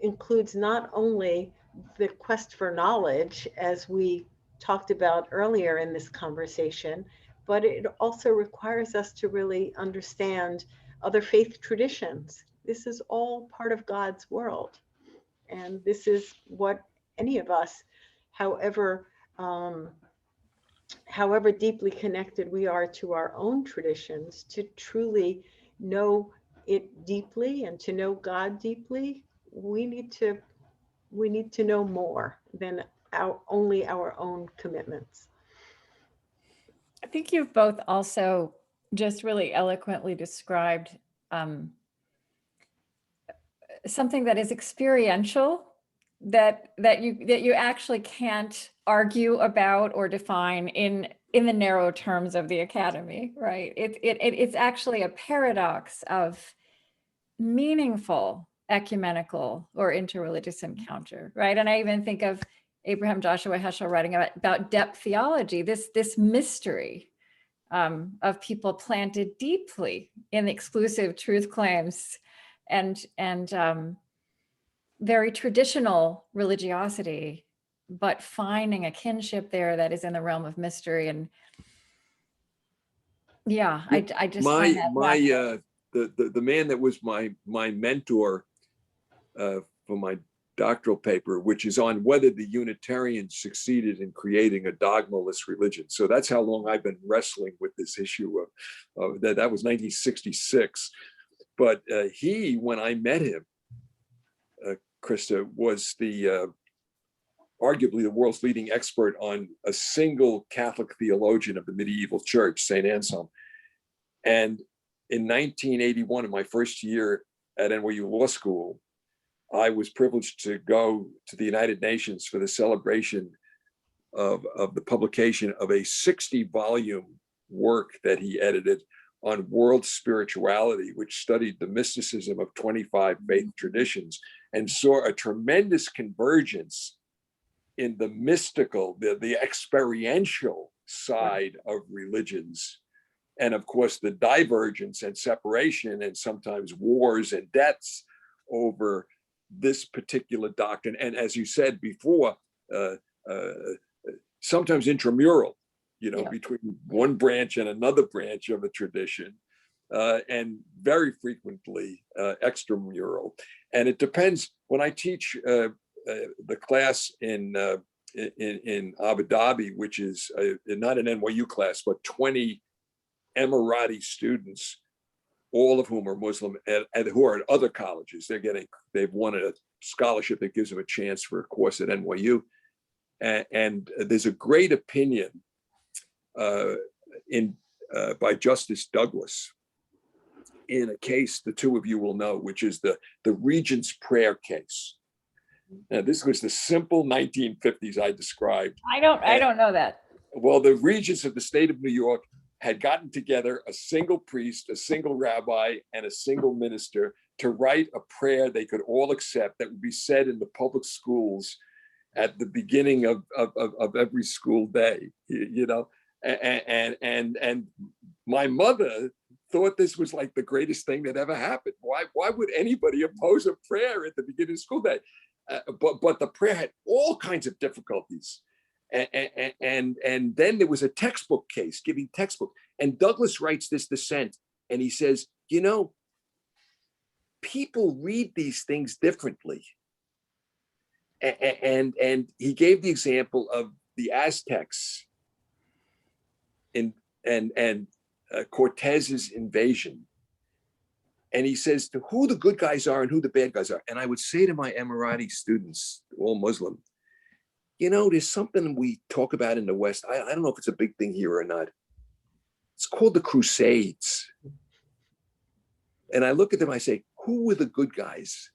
includes not only the quest for knowledge, as we talked about earlier in this conversation, but it also requires us to really understand other faith traditions. This is all part of God's world. And this is what any of us, however deeply connected we are to our own traditions, to truly know it deeply and to know God deeply, we need to know more than only our own commitments. I think you've both also just really eloquently described something that is experiential, that you actually can't argue about or define in the narrow terms of the academy, right? It's actually a paradox of meaningful ecumenical or interreligious encounter, right? And I even think of Abraham Joshua Heschel writing about depth theology, this mystery of people planted deeply in exclusive truth claims and very traditional religiosity, but finding a kinship there that is in the realm of mystery. And yeah, I just find that the man that was my mentor for my doctoral paper, which is on whether the Unitarians succeeded in creating a dogmaless religion. So that's how long I've been wrestling with this issue of that. That was 1966. But he, when I met him, Krista, was the arguably the world's leading expert on a single Catholic theologian of the medieval church, St. Anselm. And in 1981, in my first year at NYU Law School, I was privileged to go to the United Nations for the celebration of the publication of a 60-volume work that he edited on world spirituality, which studied the mysticism of 25 faith traditions and saw a tremendous convergence in the mystical, the experiential side of religions. And of course, the divergence and separation and sometimes wars and deaths over this particular doctrine. And as you said before, sometimes intramural, between one branch and another branch of a tradition, and very frequently extramural. And it depends. When I teach the class in Abu Dhabi, which is not an NYU class, but 20 Emirati students, all of whom are Muslim and who are at other colleges. They've won a scholarship that gives them a chance for a course at NYU. And there's a great opinion by Justice Douglas in a case the two of you will know, which is the Regent's Prayer case. Now, this was the simple 1950s I described. I don't know that. Well, the regents of the state of New York had gotten together a single priest, a single rabbi, and a single minister to write a prayer they could all accept that would be said in the public schools at the beginning of every school day, and my mother thought this was like the greatest thing that ever happened. Why would anybody oppose a prayer at the beginning of school day? But the prayer had all kinds of difficulties. And then there was a textbook case, giving textbook. And Douglas writes this dissent, and he says, people read these things differently. And he gave the example of the Aztecs and Cortez's invasion. And he says to who the good guys are and who the bad guys are. And I would say to my Emirati students, all Muslim, there's something we talk about in the West. I don't know if it's a big thing here or not. It's called the Crusades. And I look at them, I say, who were the good guys?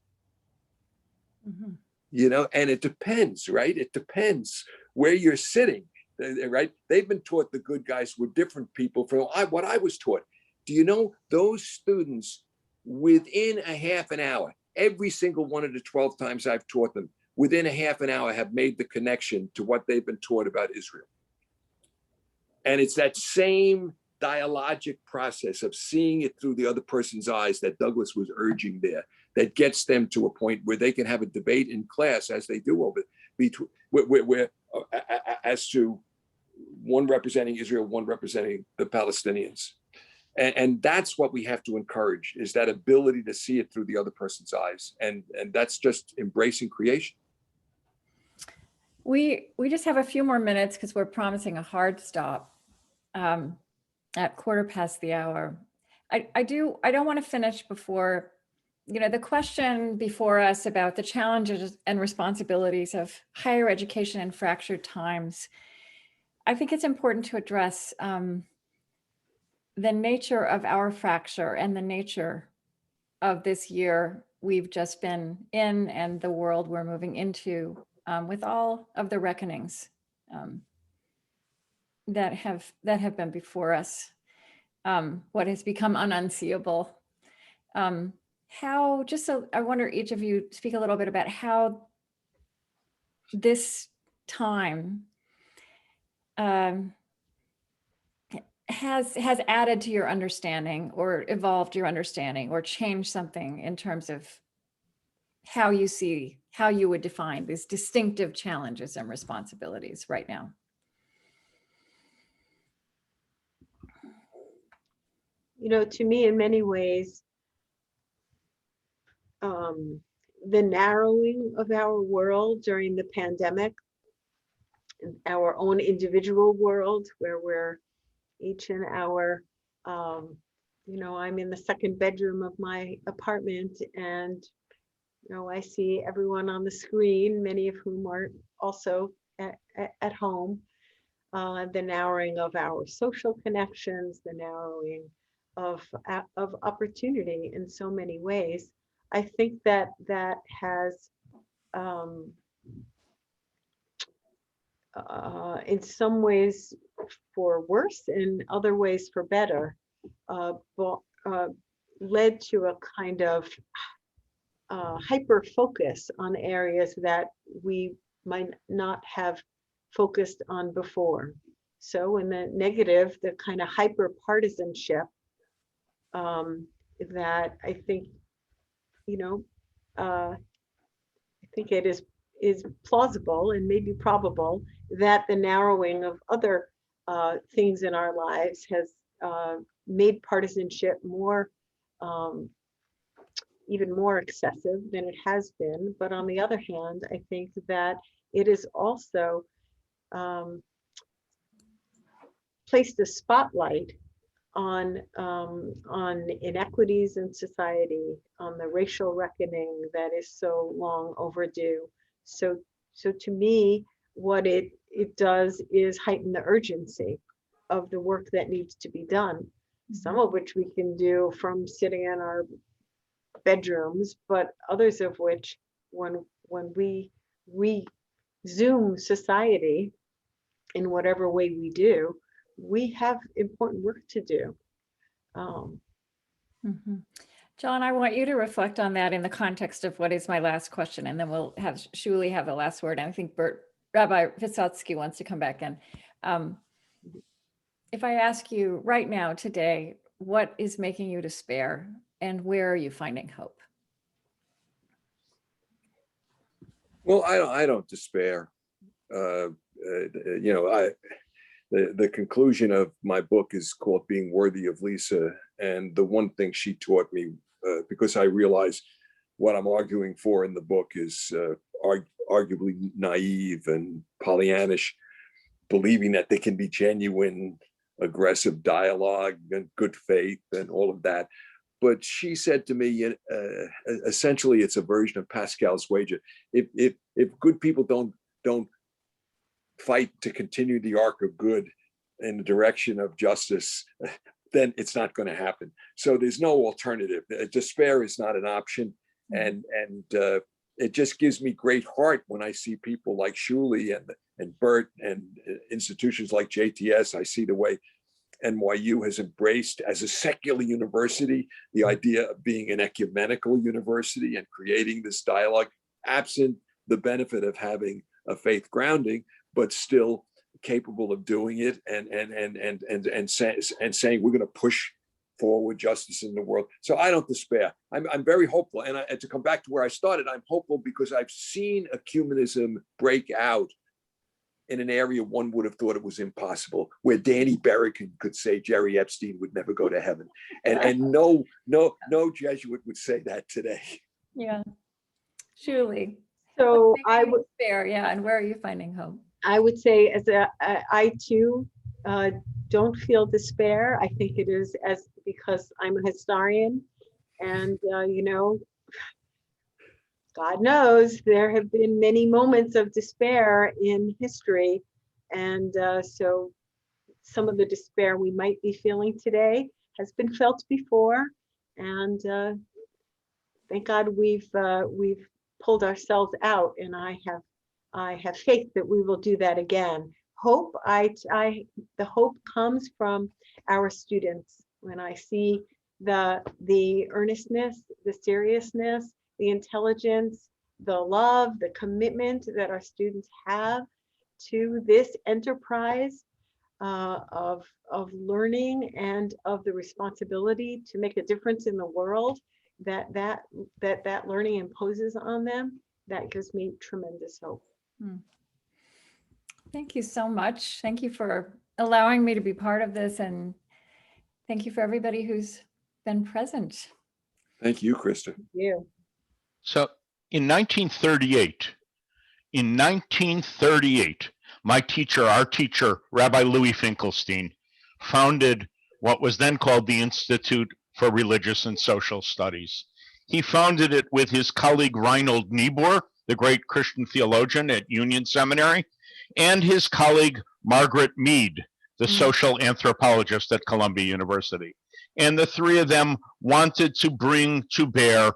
Mm-hmm. And it depends, right? It depends where you're sitting, right? They've been taught the good guys were different people from what I was taught. Do you know those students within a half an hour, every single one of the 12 times I've taught them, within a half an hour have made the connection to what they've been taught about Israel. And it's that same dialogic process of seeing it through the other person's eyes that Douglas was urging there, that gets them to a point where they can have a debate in class, as they do over where as to one representing Israel, one representing the Palestinians. And that's what we have to encourage, is that ability to see it through the other person's eyes. And that's just embracing creation. We just have a few more minutes because we're promising a hard stop at 1:15. I don't want to finish before, the question before us about the challenges and responsibilities of higher education in fractured times. I think it's important to address the nature of our fracture and the nature of this year we've just been in and the world we're moving into, with all of the reckonings that have been before us, what has become unseeable. I wonder each of you speak a little bit about how this time has added to your understanding or evolved your understanding or changed something in terms of how you would define these distinctive challenges and responsibilities right now? To me, in many ways, the narrowing of our world during the pandemic, our own individual world, where we're each in our, I'm in the second bedroom of my apartment, and I see everyone on the screen, many of whom are also at home. The narrowing of our social connections, the narrowing of opportunity in so many ways. I think that has, in some ways for worse, in other ways for better, led to a kind of hyper focus on areas that we might not have focused on before. So in the negative, the kind of hyper partisanship that I think, I think it is plausible and maybe probable that the narrowing of other things in our lives has made partisanship more, even more excessive than it has been. But on the other hand, I think that it is also placed a spotlight on inequities in society, on the racial reckoning that is so long overdue. So to me, what it does is heighten the urgency of the work that needs to be done, some of which we can do from sitting in our bedrooms, but others of which, when we resume society in whatever way we do, we have important work to do. John, I want you to reflect on that in the context of what is my last question, and then we'll have Shuly have the last word. And I think Rabbi Vysotsky wants to come back in. If I ask you right now, today, what is making you despair, and where are you finding hope? Well, I don't despair. The conclusion of my book is called Being Worthy of Lisa. And the one thing she taught me, because I realize what I'm arguing for in the book is arguably naive and Pollyannish, believing that there can be genuine, aggressive dialogue and good faith and all of that. But she said to me, essentially, it's a version of Pascal's wager. If good people don't fight to continue the arc of good in the direction of justice, then it's not going to happen. So there's no alternative. Despair is not an option, and it just gives me great heart when I see people like Shuly and Bert and institutions like JTS. I see the way NYU has embraced, as a secular university, the idea of being an ecumenical university and creating this dialogue, absent the benefit of having a faith grounding, but still capable of doing it and saying we're going to push forward justice in the world. So I don't despair. I'm very hopeful, and to come back to where I started, I'm hopeful because I've seen ecumenism break out in an area one would have thought it was impossible, where Danny Berrigan could say Jerry Epstein would never go to heaven, and no Jesuit would say that today. Yeah, Shuly. So I would despair, yeah. And where are you finding hope? I would say, I too don't feel despair. I think it is because I'm a historian, and God knows there have been many moments of despair in history, and so some of the despair we might be feeling today has been felt before, and thank God we've pulled ourselves out, and I have faith that we will do that again. Hope, the hope comes from our students. When I see the earnestness, the seriousness, the intelligence, the love, the commitment that our students have, to this enterprise of learning and of the responsibility to make a difference in the world that learning imposes on them, that gives me tremendous hope. Thank you so much. Thank you for allowing me to be part of this, and thank you for everybody who's been present. Thank you, Krista. Thank you. So in 1938, my teacher, our teacher, Rabbi Louis Finkelstein, founded what was then called the Institute for Religious and Social Studies. He founded it with his colleague Reinhold Niebuhr, the great Christian theologian at Union Seminary, and his colleague Margaret Mead, the social anthropologist at Columbia University. And the three of them wanted to bring to bear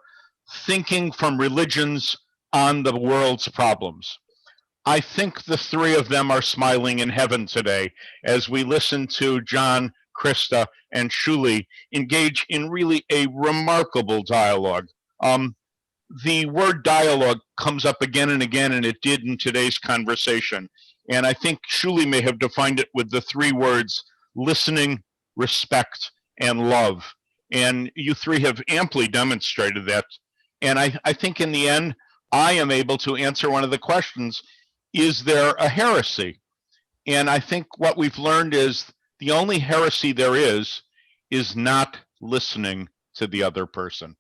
thinking from religions on the world's problems. I think the three of them are smiling in heaven today as we listen to John, Krista, and Shuly engage in really a remarkable dialogue. The word dialogue comes up again and again, and it did in today's conversation. And I think Shuly may have defined it with the three words: listening, respect, and love. And you three have amply demonstrated that. And I think in the end, I am able to answer one of the questions: is there a heresy? And I think what we've learned is the only heresy there is not listening to the other person.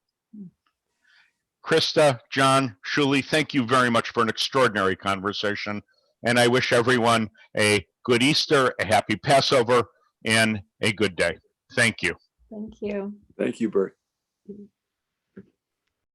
Krista, John, Shuly, thank you very much for an extraordinary conversation. And I wish everyone a good Easter, a happy Passover, and a good day. Thank you. Thank you. Thank you, Bert.